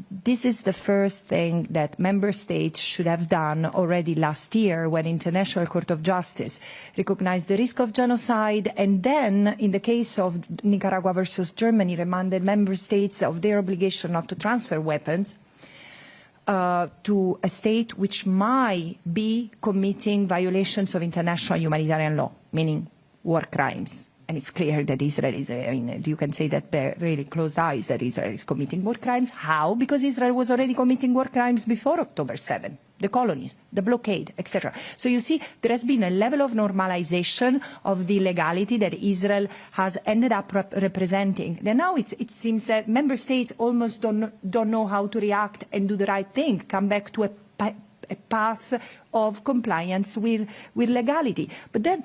This is the first thing that member states should have done already last year when International Court of Justice recognized the risk of genocide, and then, in the case of Nicaragua versus Germany, reminded member states of their obligation not to transfer weapons to a state which might be committing violations of international humanitarian law, meaning war crimes. And it's clear that Israel is, I mean, you can say that really closed eyes that Israel is committing war crimes. How? Because Israel was already committing war crimes before October 7, the colonies, the blockade, etc. So you see, there has been a level of normalization of the legality that Israel has ended up representing. And now it seems that member states almost don't know how to react and do the right thing, come back to a path of compliance with legality. But then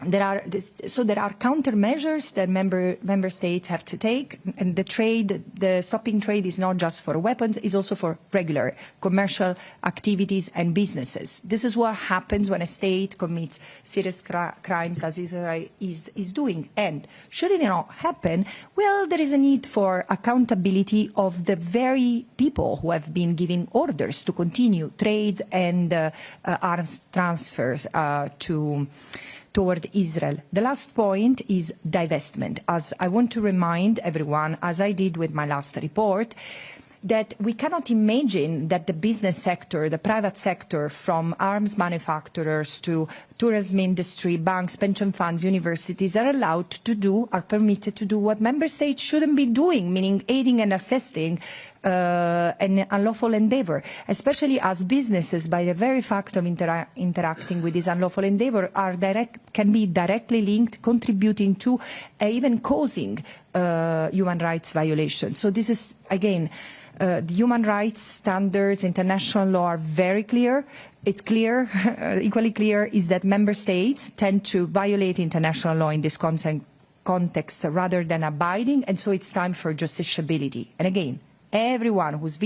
there are countermeasures that member states have to take, and the stopping trade is not just for weapons, it's also for regular commercial activities and businesses. This is what happens when a state commits serious crimes, as Israel is doing. And should it not happen, well, there is a need for accountability of the very people who have been giving orders to continue trade and arms transfers toward Israel. The last point is divestment. As I want to remind everyone, as I did with my last report, that we cannot imagine that the business sector, the private sector, from arms manufacturers to tourism industry, banks, pension funds, universities, are allowed to do, are permitted to do what member states shouldn't be doing, meaning aiding and assisting an unlawful endeavor, especially as businesses, by the very fact of interacting with this unlawful endeavor, can be directly linked, contributing to, even causing human rights violations. So this is, again, the human rights standards, international law are very clear. It's clear, equally clear, is that member states tend to violate international law in this context rather than abiding, and so it's time for justiciability. And again, everyone who's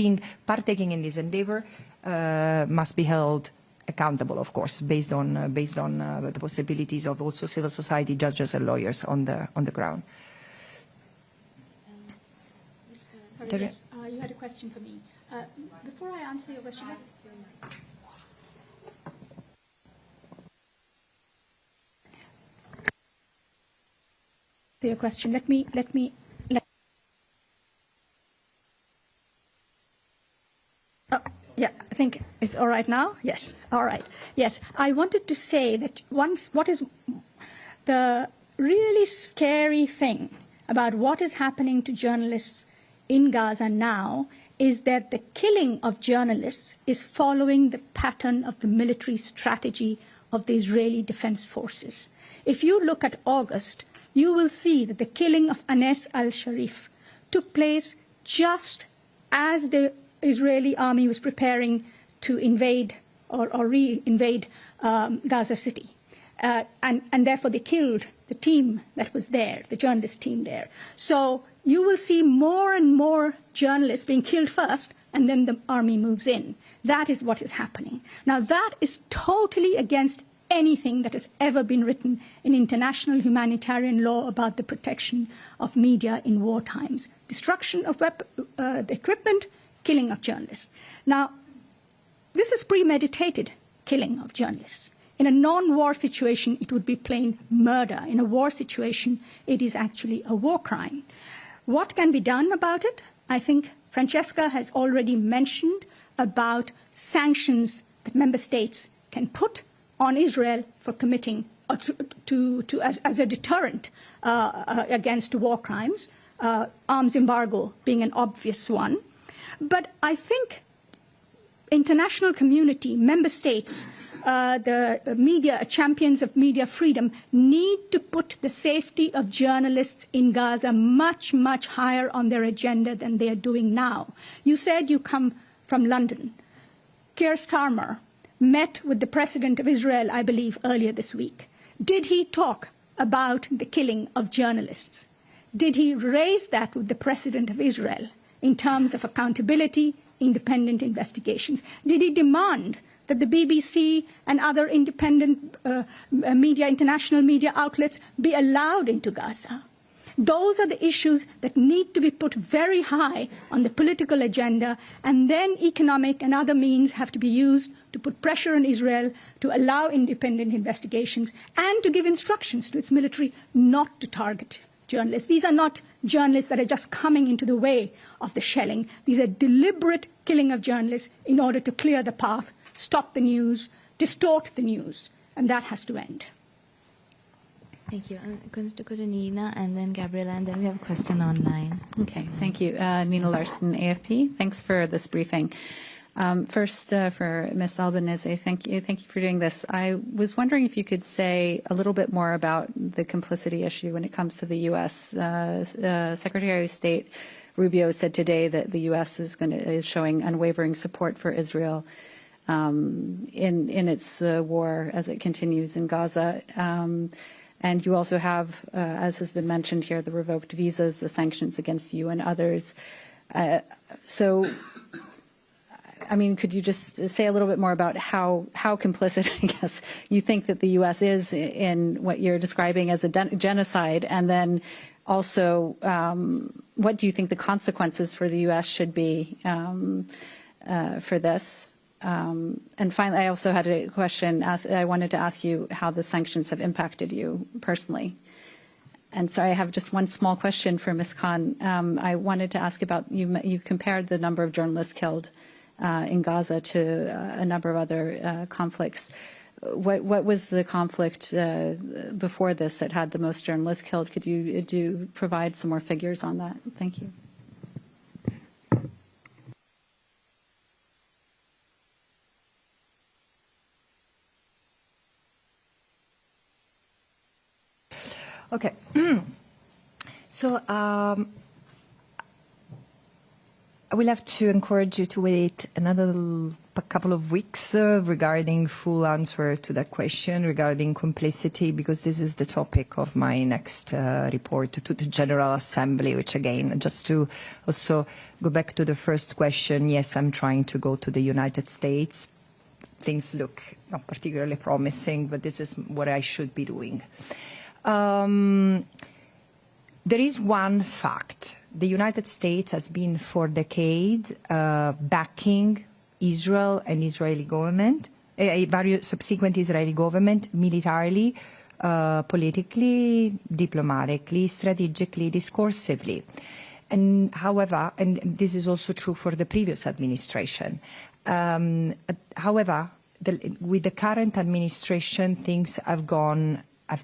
partaking in this endeavor must be held accountable, of course, based on the possibilities of also civil society judges and lawyers on the ground. Yes, you had a question for me. Before I answer your question, let me. Oh, yeah, I think it's all right now. Yes, all right. Yes, I wanted to say that what is the really scary thing about what is happening to journalists in Gaza now is that the killing of journalists is following the pattern of the military strategy of the Israeli Defense Forces. If you look at August, you will see that the killing of Anes al-Sharif took place just as the Israeli army was preparing to invade or re-invade Gaza City. And therefore they killed the team that was there, the journalist team there. So you will see more and more journalists being killed first, and then the army moves in. That is what is happening. Now, that is totally against anything that has ever been written in international humanitarian law about the protection of media in war times. Destruction of the equipment, killing of journalists. Now, this is premeditated killing of journalists. In a non-war situation, it would be plain murder. In a war situation, it is actually a war crime. What can be done about it? I think Francesca has already mentioned about sanctions that member states can put on Israel for committing, or as a deterrent against war crimes, arms embargo being an obvious one. But I think international community, member states, the media, champions of media freedom, need to put the safety of journalists in Gaza much, much higher on their agenda than they are doing now. You said you come from London. Keir Starmer met with the President of Israel, I believe, earlier this week. Did he talk about the killing of journalists? Did he raise that with the President of Israel in terms of accountability, independent investigations? Did he demand that the BBC and other independent media, international media outlets be allowed into Gaza? Those are the issues that need to be put very high on the political agenda, and then economic and other means have to be used to put pressure on Israel to allow independent investigations and to give instructions to its military not to target journalists. These are not journalists that are just coming into the way of the shelling. These are deliberate killing of journalists in order to clear the path, stop the news, distort the news, and that has to end. Thank you. I'm going to go to Nina and then Gabriela, and then we have a question online. Okay, thank you. Nina Larson, AFP. Thanks for this briefing. First, for Ms. Albanese, thank you for doing this. I was wondering if you could say a little bit more about the complicity issue when it comes to the U.S. Secretary of State Rubio said today that the U.S. is showing unwavering support for Israel in its war as it continues in Gaza. And you also have, as has been mentioned here, the revoked visas, the sanctions against you and others. So, I mean, could you just say a little bit more about how complicit, I guess, you think that the U.S. is in what you're describing as a genocide? And then also, what do you think the consequences for the U.S. should be for this? And finally, I also had a question. I wanted to ask you how the sanctions have impacted you personally. And sorry, I have just one small question for Ms. Khan. I wanted to ask about, you compared the number of journalists killed in Gaza to a number of other conflicts. What was the conflict before this that had the most journalists killed? Could you provide some more figures on that? Thank you. Okay. So I will have to encourage you to wait another couple of weeks regarding full answer to that question regarding complicity, because this is the topic of my next report to the General Assembly, which again, just to also go back to the first question, yes, I'm trying to go to the United States. Things look not particularly promising, but this is what I should be doing. There is one fact. The United States has been for decades backing Israel and Israeli government, various subsequent Israeli government, militarily, politically, diplomatically, strategically, discursively. And however, and this is also true for the previous administration, however, with the current administration, things have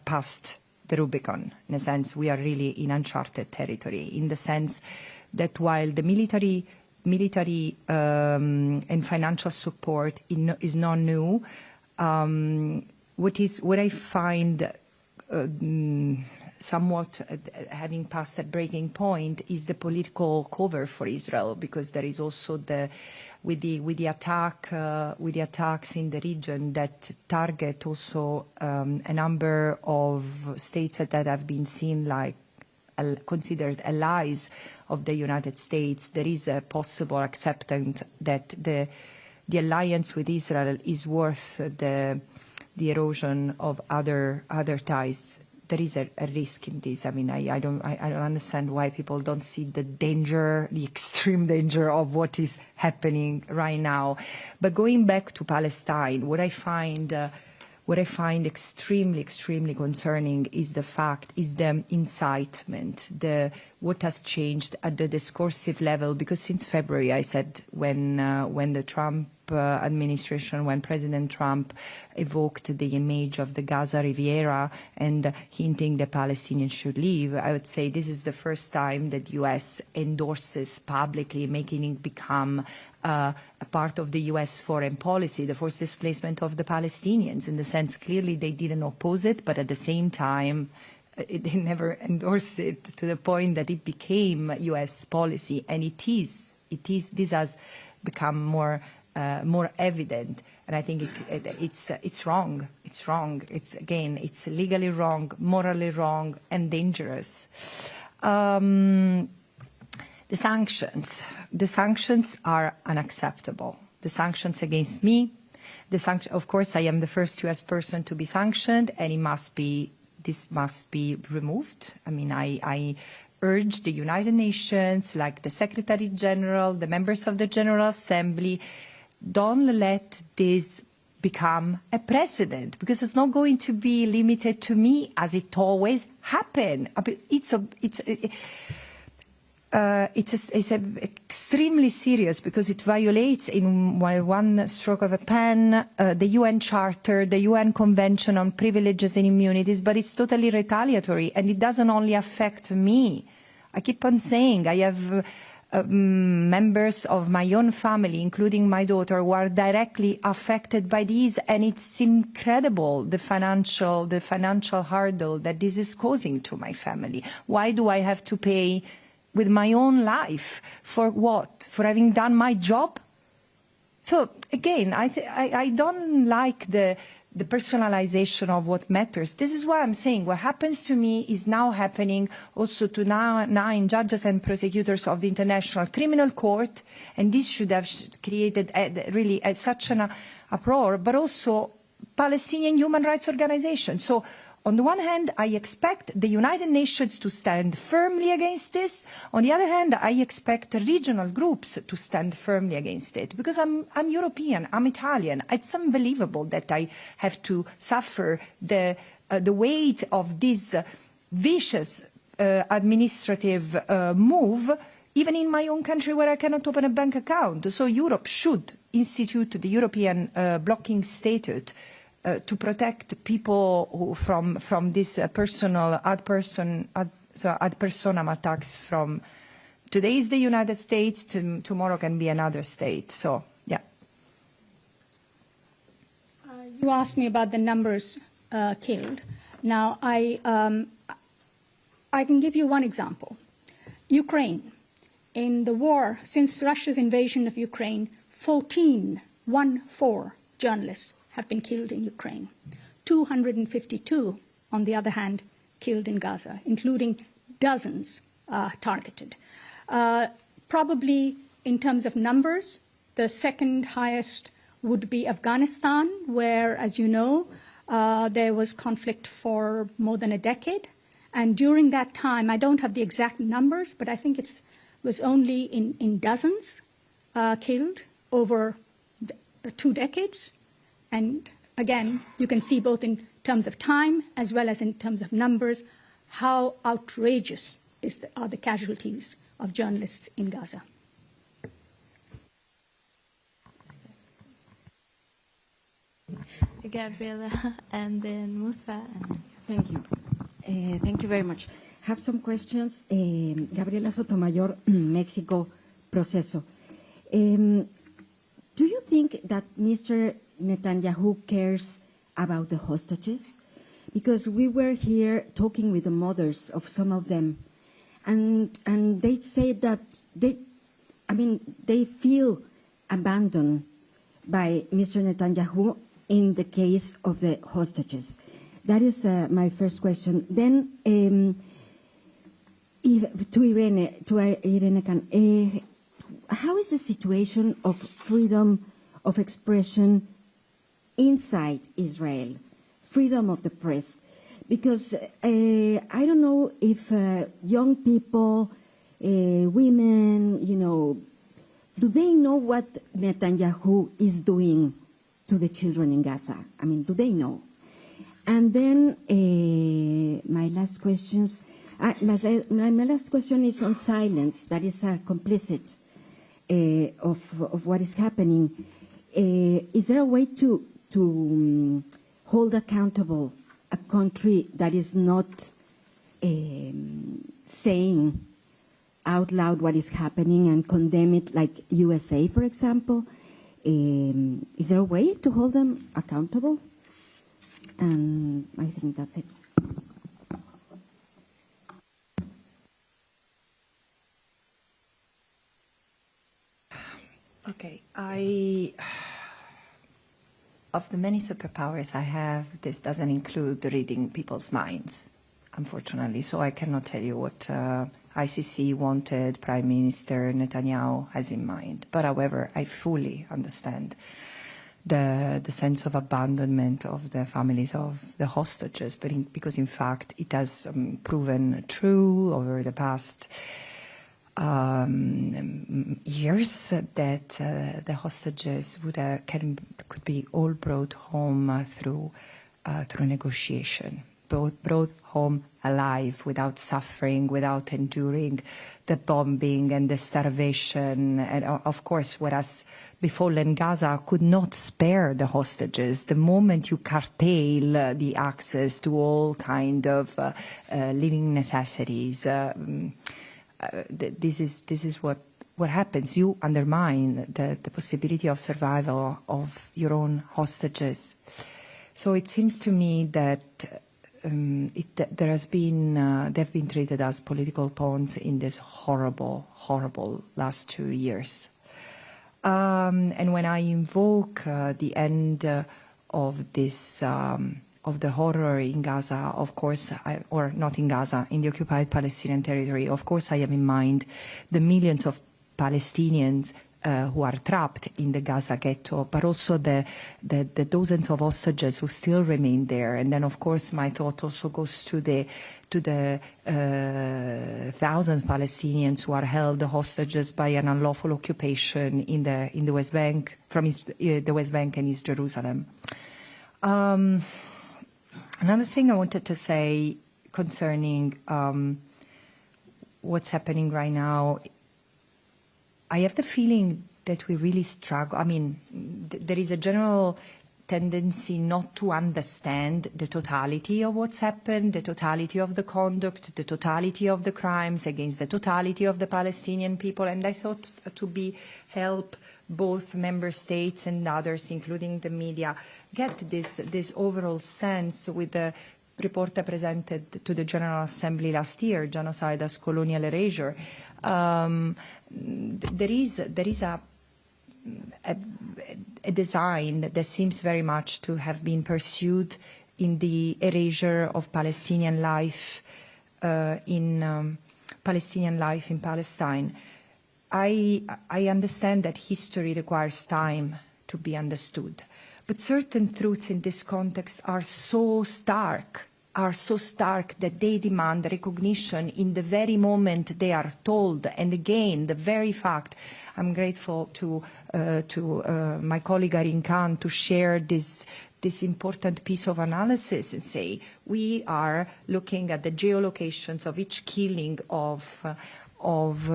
passed the Rubicon. In a sense, we are really in uncharted territory, in the sense that while the military and financial support is not new, what I find somewhat having passed that breaking point is the political cover for Israel, because there is also with the attacks in the region that target also a number of states that have been seen like considered allies of the United States. There is a possible acceptance that the alliance with Israel is worth the erosion of other ties. There is a risk in this. I mean, I don't understand why people don't see the danger, the extreme danger of what is happening right now. But going back to Palestine, what I find extremely concerning is the incitement, what has changed at the discursive level. Because since February, I said when the Trump administration, when President Trump evoked the image of the Gaza Riviera and hinting the Palestinians should leave, I would say this is the first time that U.S. endorses publicly, making it become a part of the U.S. foreign policy, the forced displacement of the Palestinians. In the sense, clearly they didn't oppose it, but at the same time, they never endorsed it to the point that it became U.S. policy, and this has become more evident, and I think it's wrong. It's wrong. It's legally wrong, morally wrong, and dangerous. The sanctions are unacceptable. The sanctions against me, of course, I am the first U.S. person to be sanctioned, and this must be removed. I mean, I urge the United Nations, like the Secretary General, the members of the General Assembly, don't let this become a precedent, because it's not going to be limited to me as it always happened. It's extremely serious because it violates in one stroke of a pen the UN Charter, the UN Convention on Privileges and Immunities, but it's totally retaliatory, and it doesn't only affect me. I keep on saying I have members of my own family, including my daughter, who are directly affected by these, and it's incredible the financial hurdle that this is causing to my family. Why do I have to pay with my own life? For what? For having done my job? So again, I don't like the personalization of what matters. This is why I'm saying what happens to me is now happening also to 9 judges and prosecutors of the International Criminal Court, and this should have created really such an uproar, but also Palestinian human rights organizations. So on the one hand, I expect the United Nations to stand firmly against this. On the other hand, I expect regional groups to stand firmly against it, because I'm European, I'm Italian. It's unbelievable that I have to suffer the weight of this vicious administrative move, even in my own country where I cannot open a bank account. So Europe should institute the European blocking statute to protect people who from this personal ad personam attacks from today is the United States, tomorrow can be another state. So, yeah. You asked me about the numbers killed. Now, I can give you one example. Ukraine. In the war, since Russia's invasion of Ukraine, 14 journalists have been killed in Ukraine. 252, on the other hand, killed in Gaza, including dozens targeted. Probably in terms of numbers, the second highest would be Afghanistan, where, as you know, there was conflict for more than a decade. And during that time, I don't have the exact numbers, but I think it was only in dozens killed over 2 decades. And again, you can see both in terms of time as well as in terms of numbers how outrageous are the casualties of journalists in Gaza. Gabriela, and then Musa. Thank you. Thank you very much. Have some questions. Gabriela Sotomayor, Mexico Proceso. Do you think that Mr. Netanyahu cares about the hostages? Because we were here talking with the mothers of some of them, and they say that they feel abandoned by Mr. Netanyahu in the case of the hostages. That is my first question. Then to Irene Khan, how is the situation of freedom of expression inside Israel, freedom of the press? Because I don't know if young people, women, do they know what Netanyahu is doing to the children in Gaza? I mean, do they know? And then my last question is on silence. That is complicit of what is happening. is there a way to hold accountable a country that is not saying out loud what is happening and condemn it, like USA, for example? Is there a way to hold them accountable? And I think that's it. Okay, of the many superpowers I have, this doesn't include reading people's minds, unfortunately. So I cannot tell you what ICC wanted Prime Minister Netanyahu has in mind. But however, I fully understand the sense of abandonment of the families of the hostages, because in fact it has proven true over the past years that the hostages could be all brought home through negotiation, brought home alive, without suffering, without enduring the bombing and the starvation. And of course, what has befallen Gaza could not spare the hostages. The moment you curtail the access to all kind of living necessities, this is what happens. You undermine the possibility of survival of your own hostages. So it seems to me that they've been treated as political pawns in this horrible, horrible last 2 years. And when I invoke the end of this of the horror in Gaza, of course, or not in Gaza, in the occupied Palestinian territory, of course I have in mind the millions of Palestinians who are trapped in the Gaza ghetto, but also the dozens of hostages who still remain there. And then, of course, my thought also goes to the thousands of Palestinians who are held hostages by an unlawful occupation in the West Bank, from the West Bank and East Jerusalem. Another thing I wanted to say concerning what's happening right now, I have the feeling that we really struggle. I mean, there is a general tendency not to understand the totality of what's happened, the totality of the conduct, the totality of the crimes against the totality of the Palestinian people. And I thought to help both member states and others, including the media, get this overall sense with the report I presented to the General Assembly last year, Genocide as Colonial Erasure. There is a design that seems very much to have been pursued in the erasure of Palestinian life in Palestine. I understand that history requires time to be understood, but certain truths in this context are so stark that they demand recognition in the very moment they are told. And again, the very fact, I'm grateful to my colleague Irene Khan to share this important piece of analysis and say we are looking at the geolocations of each killing of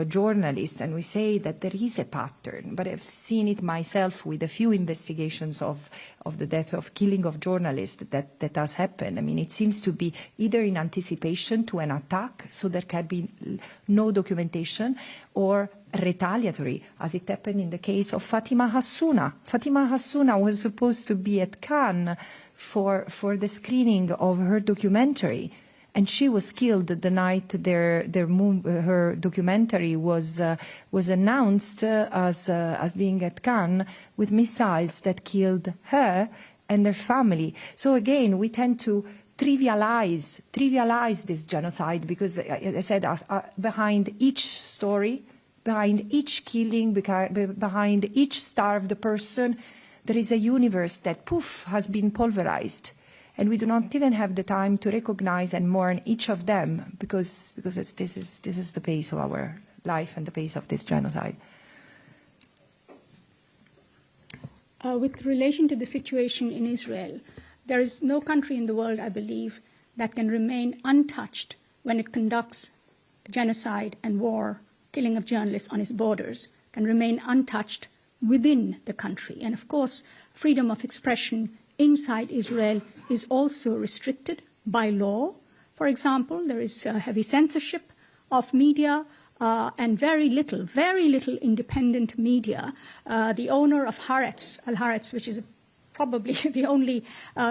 journalists, and we say that there is a pattern, but I've seen it myself with a few investigations of the death of killing of journalists that has happened. I mean, it seems to be either in anticipation to an attack, so there can be no documentation, or retaliatory, as it happened in the case of Fatima Hassouna. Fatima Hassouna was supposed to be at Cannes for the screening of her documentary, and she was killed the night her documentary was announced as being at Cannes, with missiles that killed her and her family. So again, we tend to trivialize this genocide because, as I said, behind each story, behind each killing, behind each starved person, there is a universe that, poof, has been pulverized. And we do not even have the time to recognize and mourn each of them because this is the pace of our life and the pace of this genocide. With relation to the situation in Israel, there is no country in the world, I believe, that can remain untouched when it conducts genocide and war, killing of journalists on its borders, can remain untouched within the country. And of course, freedom of expression inside Israel is also restricted by law. For example, there is heavy censorship of media and very little independent media. The owner of Haaretz, Al-Haaretz, which is probably the only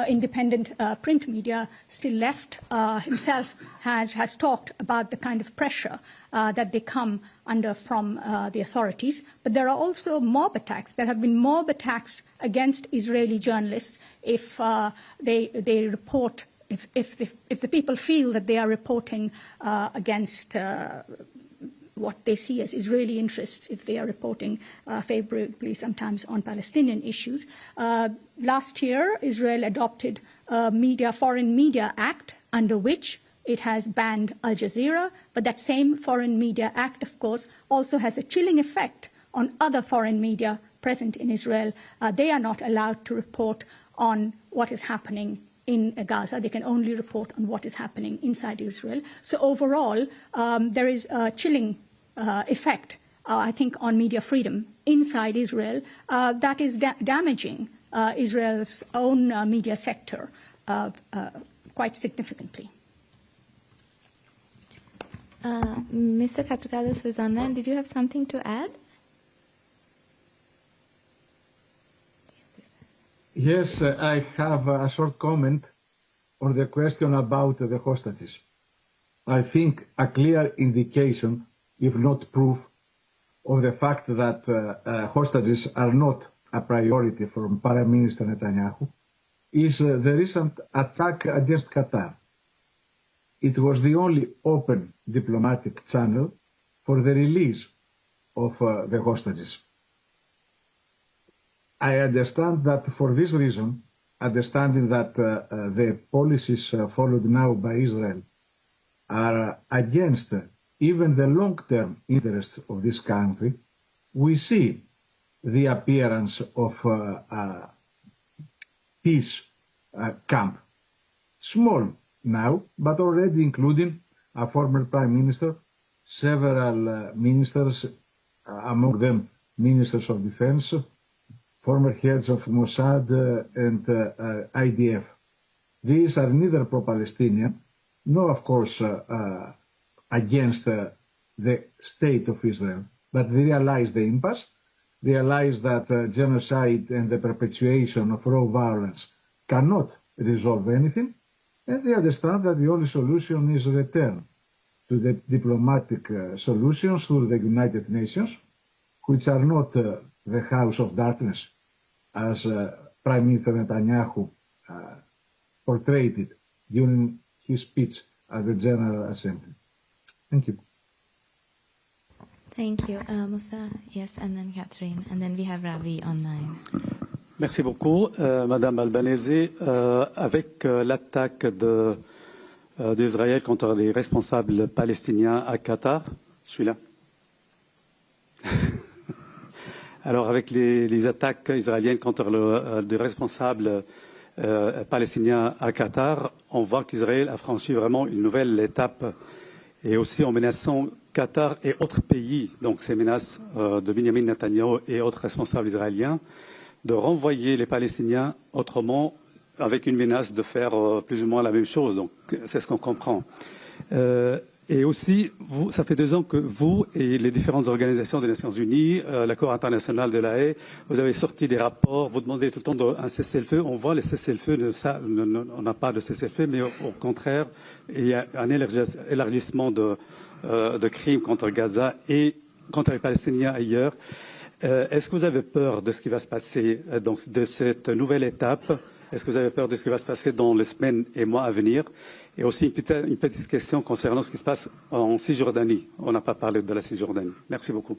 independent print media still left, himself has talked about the kind of pressure that they come under from the authorities. But there are also mob attacks. There have been mob attacks against Israeli journalists if they report, if the people feel that they are reporting against what they see as Israeli interests, if they are reporting favorably sometimes on Palestinian issues. Last year, Israel adopted a Foreign Media Act under which it has banned Al Jazeera, but that same Foreign Media Act, of course, also has a chilling effect on other foreign media present in Israel. They are not allowed to report on what is happening in Gaza. They can only report on what is happening inside Israel. So overall, there is a chilling effect, I think, on media freedom inside Israel that is damaging Israel's own media sector quite significantly. Mr. Katrougalos, who's online, did you have something to add? Yes, I have a short comment on the question about the hostages. I think a clear indication, if not proof, of the fact that hostages are not a priority for Prime Minister Netanyahu is the recent attack against Qatar. It was the only open diplomatic channel for the release of the hostages. I understand that for this reason, understanding that the policies followed now by Israel are against even the long-term interests of this country, we see the appearance of a peace camp. Small now, but already including a former prime minister, several ministers, among them ministers of defense, former heads of Mossad and IDF. These are neither pro-Palestinian, nor, of course, against the state of Israel, but they realize the impasse, realize that genocide and the perpetuation of raw violence cannot resolve anything, and they understand that the only solution is return to the diplomatic solutions through the United Nations, which are not the house of darkness, as Prime Minister Netanyahu portrayed it during his speech at the General Assembly. Thank you. Thank you. Musa, yes, and then Catherine, and then we have Ravi online. Merci beaucoup, Madame Albanese. Avec l'attaque d'Israël contre les responsables palestiniens à Qatar, je suis là. Alors, avec les attaques israéliennes contre les responsables palestiniens à Qatar, on voit qu'Israël a franchi vraiment une nouvelle étape, et aussi en menaçant Qatar et autres pays, donc ces menaces de Benjamin Netanyahu et autres responsables israéliens, de renvoyer les Palestiniens autrement, avec une menace de faire plus ou moins la même chose. Donc, c'est ce qu'on comprend. Et aussi, ça fait 2 ans que vous et les différentes organisations des Nations Unies, la Cour internationale de la Haye, vous avez sorti des rapports, vous demandez tout le temps un cessez-le-feu. On voit les cessez-le-feu, on n'a pas de cessez-le-feu, mais au contraire, il y a un élargissement de crimes contre Gaza et contre les Palestiniens ailleurs. Est-ce que vous avez peur de ce qui va se passer, donc de cette nouvelle étape? Est-ce que vous avez peur de ce qui va se passer dans les semaines et mois à venir? Et aussi une petite question concernant ce qui se passe en Cisjordanie. On n'a pas parlé de la Cisjordanie. Merci beaucoup.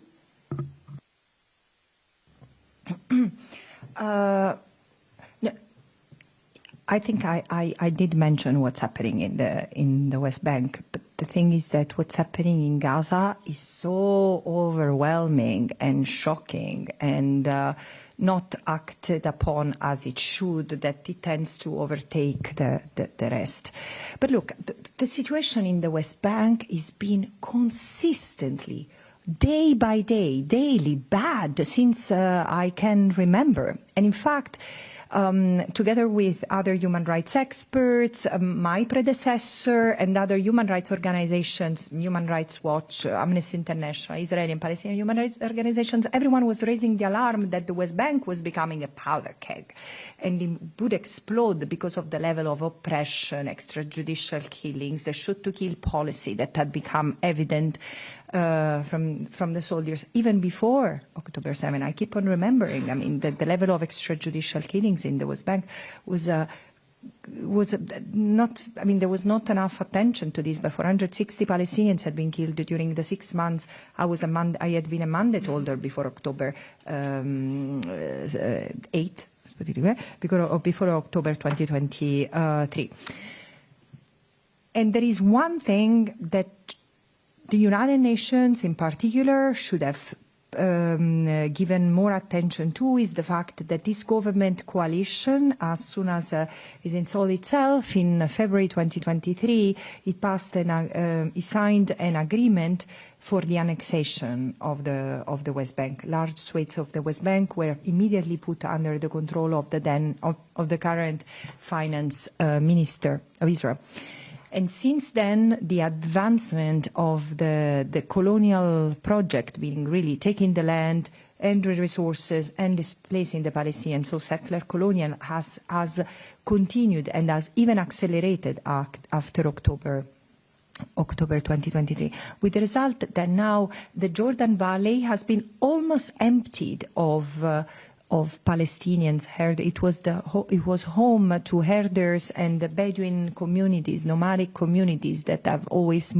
I think I did mention what's happening in the West Bank, but the thing is that what's happening in Gaza is so overwhelming and shocking and not acted upon as it should that it tends to overtake the rest. But look, the situation in the West Bank is being consistently day by day, daily, bad since I can remember. And in fact, together with other human rights experts, my predecessor and other human rights organizations, Human Rights Watch, Amnesty International, Israeli and Palestinian human rights organizations, everyone was raising the alarm that the West Bank was becoming a powder keg and it would explode because of the level of oppression, extrajudicial killings, the shoot-to-kill policy that had become evident from the soldiers even before October 7. I keep on remembering, I mean, the level of extrajudicial killings in the West Bank was not, I mean, there was not enough attention to this, but 460 Palestinians had been killed during the 6 months. I had been a mandate holder before October 8, before October 2023. And there is one thing that the United Nations in particular should have given more attention to, is the fact that this government coalition, as soon as it installed itself in February 2023, it signed an agreement for the annexation of the West Bank. Large swathes of the West Bank were immediately put under the control of the current finance minister of Israel. And since then, the advancement of the colonial project, being really taking the land and the resources and displacing the Palestinians, so settler colonial has continued and has even accelerated after October 2023, with the result that now the Jordan Valley has been almost emptied of Palestinians. It was home to herders and the Bedouin communities, nomadic communities that have almost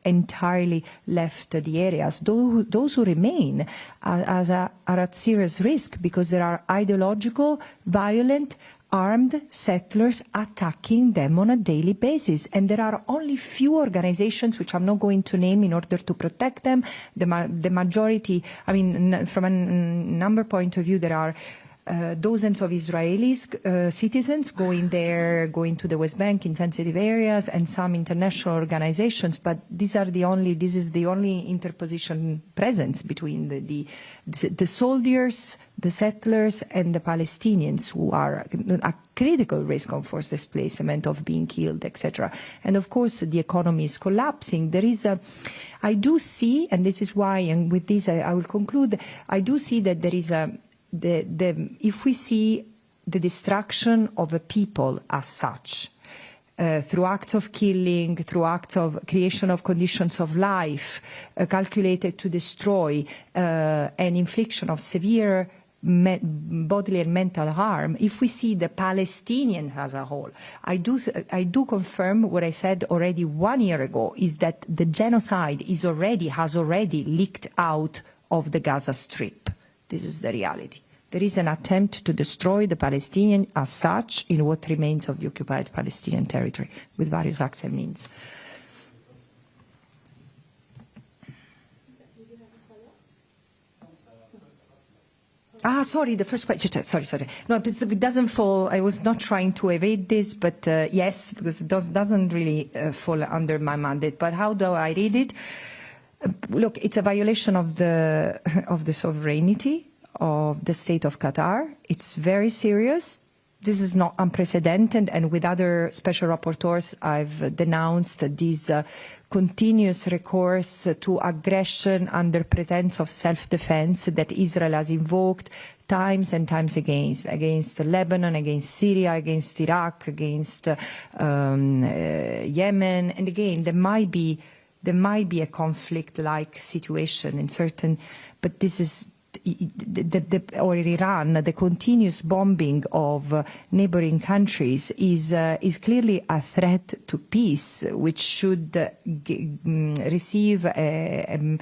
entirely left the areas. Those who remain are at serious risk because there are ideological, violent, armed settlers attacking them on a daily basis. And there are only few organizations, which I'm not going to name, in order to protect them. The majority, I mean, from a number point of view, there are dozens of Israelis, citizens going to the West Bank in sensitive areas, and some international organizations, but this is the only interposition presence between the soldiers, the settlers, and the Palestinians, who are at critical risk of forced displacement, of being killed, etc. And of course, the economy is collapsing. I do see, and this is why, and with this I will conclude, I do see that there is if we see the destruction of a people as such, through acts of killing, through acts of creation of conditions of life calculated to destroy, and infliction of severe bodily and mental harm, if we see the Palestinians as a whole, I do confirm what I said already 1 year ago, is that the genocide has already leaked out of the Gaza Strip. This is the reality. There is an attempt to destroy the Palestinian as such in what remains of the occupied Palestinian territory with various acts and means. Sorry, the first question. Sorry. No, it doesn't fall. I was not trying to evade this, but yes, because it doesn't really fall under my mandate. But how do I read it? Look, it's a violation of the sovereignty of the state of Qatar. It's very serious. This is not unprecedented, and with other special rapporteurs, I've denounced this continuous recourse to aggression under pretense of self-defense that Israel has invoked times and times against Lebanon, against Syria, against Iraq, against Yemen. And again, there might be a conflict-like situation in certain, but this is or Iran. The continuous bombing of neighboring countries is clearly a threat to peace, which should receive a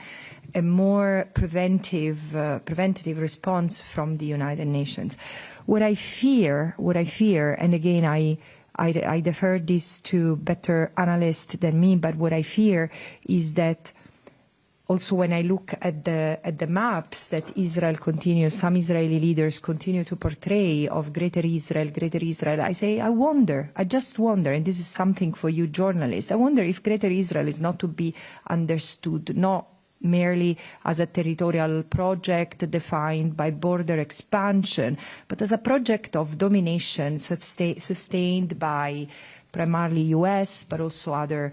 more preventive response from the United Nations. What I fear, and again I defer this to better analysts than me, but what I fear is that also when I look at the maps that some Israeli leaders continue to portray of Greater Israel, I say, I just wonder, and this is something for you journalists, I wonder if Greater Israel is not to be understood, not merely as a territorial project defined by border expansion, but as a project of domination sustained by primarily US, but also other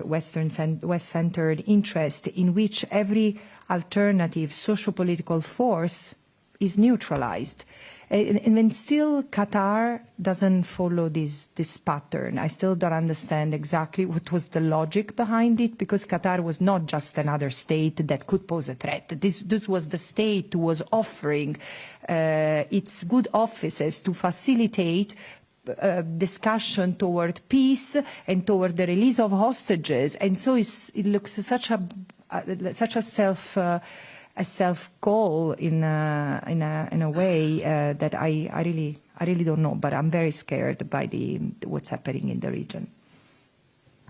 West-centered interests, in which every alternative socio-political force is neutralized. And then still Qatar doesn't follow this pattern. I still don't understand exactly what was the logic behind it, because Qatar was not just another state that could pose a threat. This was the state who was offering its good offices to facilitate discussion toward peace and toward the release of hostages, and so it looks such a self goal in a way that I really don't know, but I'm very scared by what's happening in the region.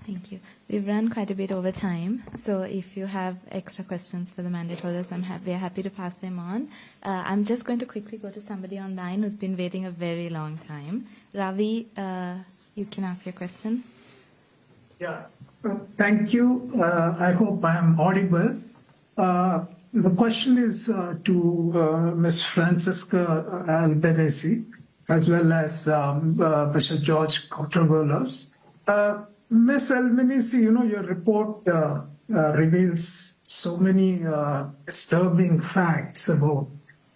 Thank you. We've run quite a bit over time, so if you have extra questions for the mandate holders, we are happy to pass them on. I'm just going to quickly go to somebody online who's been waiting a very long time. Ravi, you can ask your question. Yeah, thank you. I hope I am audible. The question is to Ms. Francesca Albanese, as well as Mr. George Katrougalos. Ms. Albanese, your report reveals so many disturbing facts about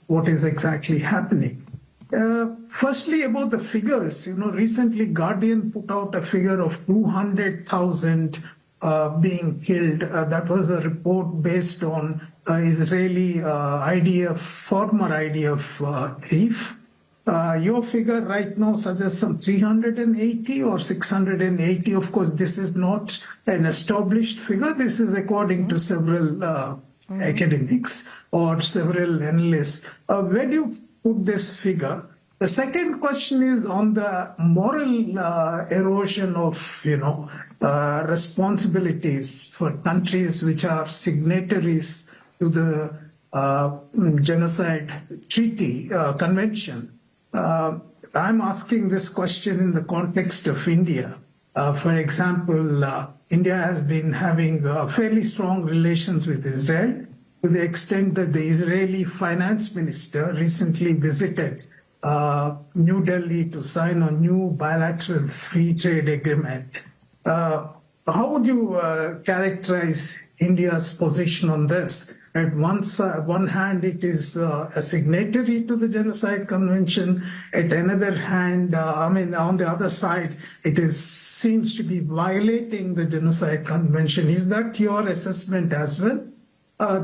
what is exactly happening. Firstly, about the figures, recently Guardian put out a figure of 200,000 being killed. That was a report based on Israeli former IDF chief. Your figure right now suggests some 380 or 680. Of course, this is not an established figure. This is according to several academics or several analysts. Where do you put this figure? The second question is on the moral erosion of, responsibilities for countries which are signatories to the genocide treaty convention. I'm asking this question in the context of India. For example, India has been having fairly strong relations with Israel, to the extent that the Israeli finance minister recently visited New Delhi to sign a new bilateral free trade agreement. How would you characterize India's position on this? At one hand, it is a signatory to the Genocide Convention. At another hand, on the other side, seems to be violating the Genocide Convention. Is that your assessment as well?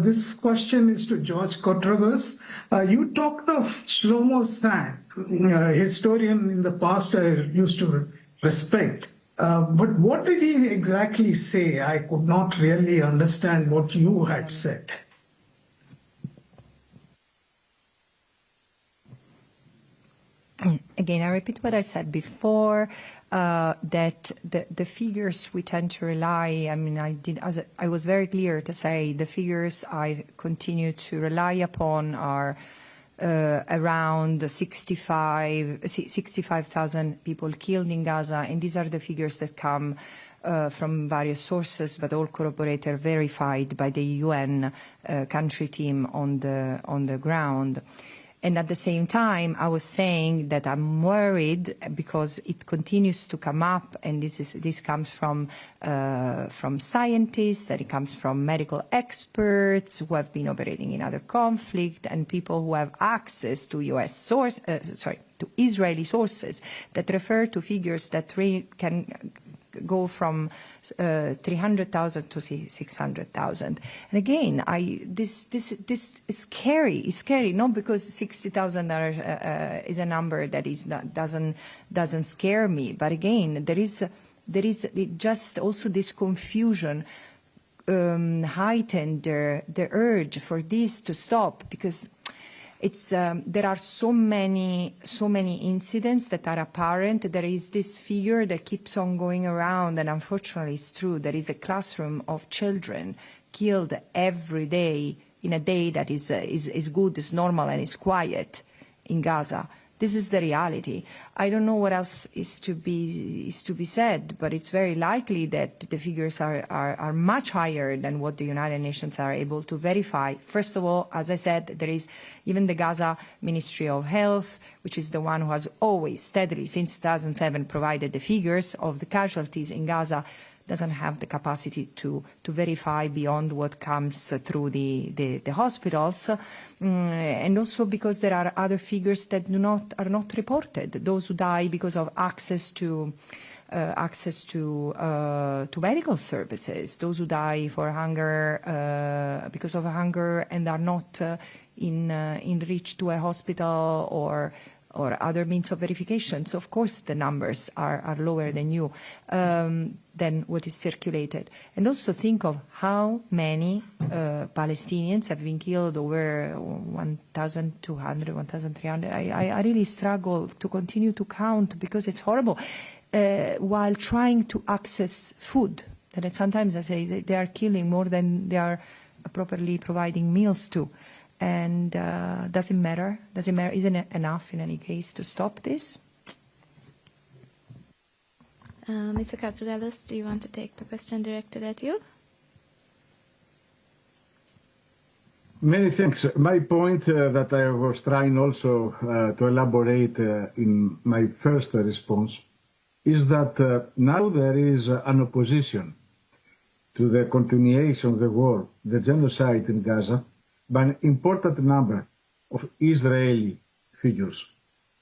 This question is to George Katrougalos. You talked of Shlomo Sand, a historian in the past I used to respect. But what did he exactly say? I could not really understand what you had said. Again, I repeat what I said before, that the figures we tend to rely, I was very clear to say the figures I continue to rely upon are around 65,000 people killed in Gaza, and these are the figures that come from various sources, but all corroborated, verified by the UN country team on the ground. And at the same time, I was saying that I'm worried because it continues to come up, and this comes from scientists, that it comes from medical experts who have been operating in other conflict, and people who have access to to Israeli sources that refer to figures that can go from 300,000 to 600,000. And again, this is scary. It's scary, not because 60,000 is a number that doesn't scare me, but again, there is just also this confusion heightened the urge for this to stop, because there are so many incidents that are apparent. There is this figure that keeps on going around, and unfortunately it's true. There is a classroom of children killed every day in a day that is good, is normal, and is quiet in Gaza. This is the reality. I don't know what else is to be said, but it's very likely that the figures are much higher than what the United Nations are able to verify. First of all, as I said, there is even the Gaza Ministry of Health, which is the one who has always steadily since 2007 provided the figures of the casualties in Gaza, doesn't have the capacity to verify beyond what comes through the hospitals, and also because there are other figures that are not reported. Those who die because of access to medical services, those who die for hunger because of hunger and are not in reach to a hospital or other means of verification. So of course the numbers are lower than what is circulated. And also think of how many Palestinians have been killed, over 1,200, 1,300. I really struggle to continue to count because it's horrible, while trying to access food. And sometimes I say they are killing more than they are properly providing meals to. And does it matter? Isn't it enough in any case to stop this? Mr. Katrougalos, do you want to take the question directed at you? Many thanks. My point that I was trying also to elaborate in my first response is that now there is an opposition to the continuation of the war, the genocide in Gaza, by an important number of Israeli figures,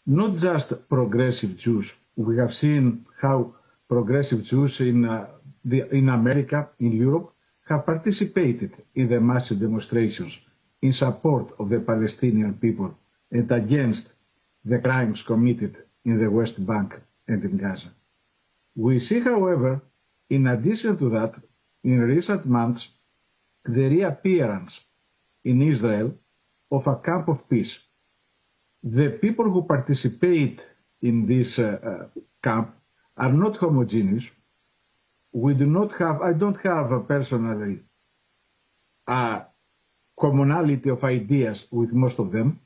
not just progressive Jews. We have seen how progressive Jews in America, in Europe, have participated in the massive demonstrations in support of the Palestinian people and against the crimes committed in the West Bank and in Gaza. We see, however, in addition to that, in recent months, the reappearance in Israel of a camp of peace. The people who participate in this camp are not homogeneous. I don't have personally a commonality of ideas with most of them.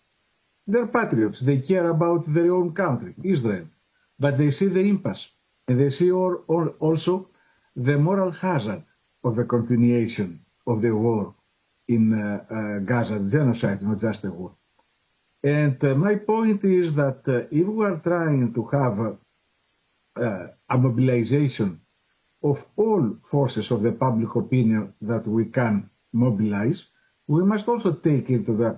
They're patriots. They care about their own country, Israel. But they see the impasse, and they see also the moral hazard of the continuation of the war in Gaza, genocide, not just a war. And my point is that if we are trying to have a mobilization of all forces of the public opinion that we can mobilize, we must also take into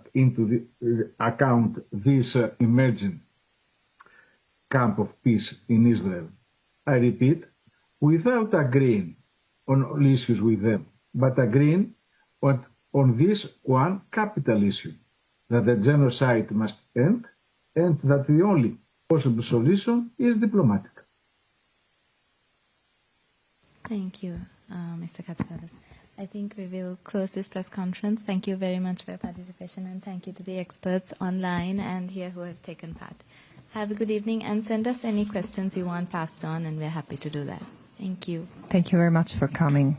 account this emerging camp of peace in Israel. I repeat, without agreeing on all issues with them, but agreeing on this one capital issue, that the genocide must end and that the only possible solution is diplomatic. Thank you, Mr. Katrougalos. I think we will close this press conference. Thank you very much for your participation, and thank you to the experts online and here who have taken part. Have a good evening, and send us any questions you want passed on, and we're happy to do that. Thank you. Thank you very much for coming.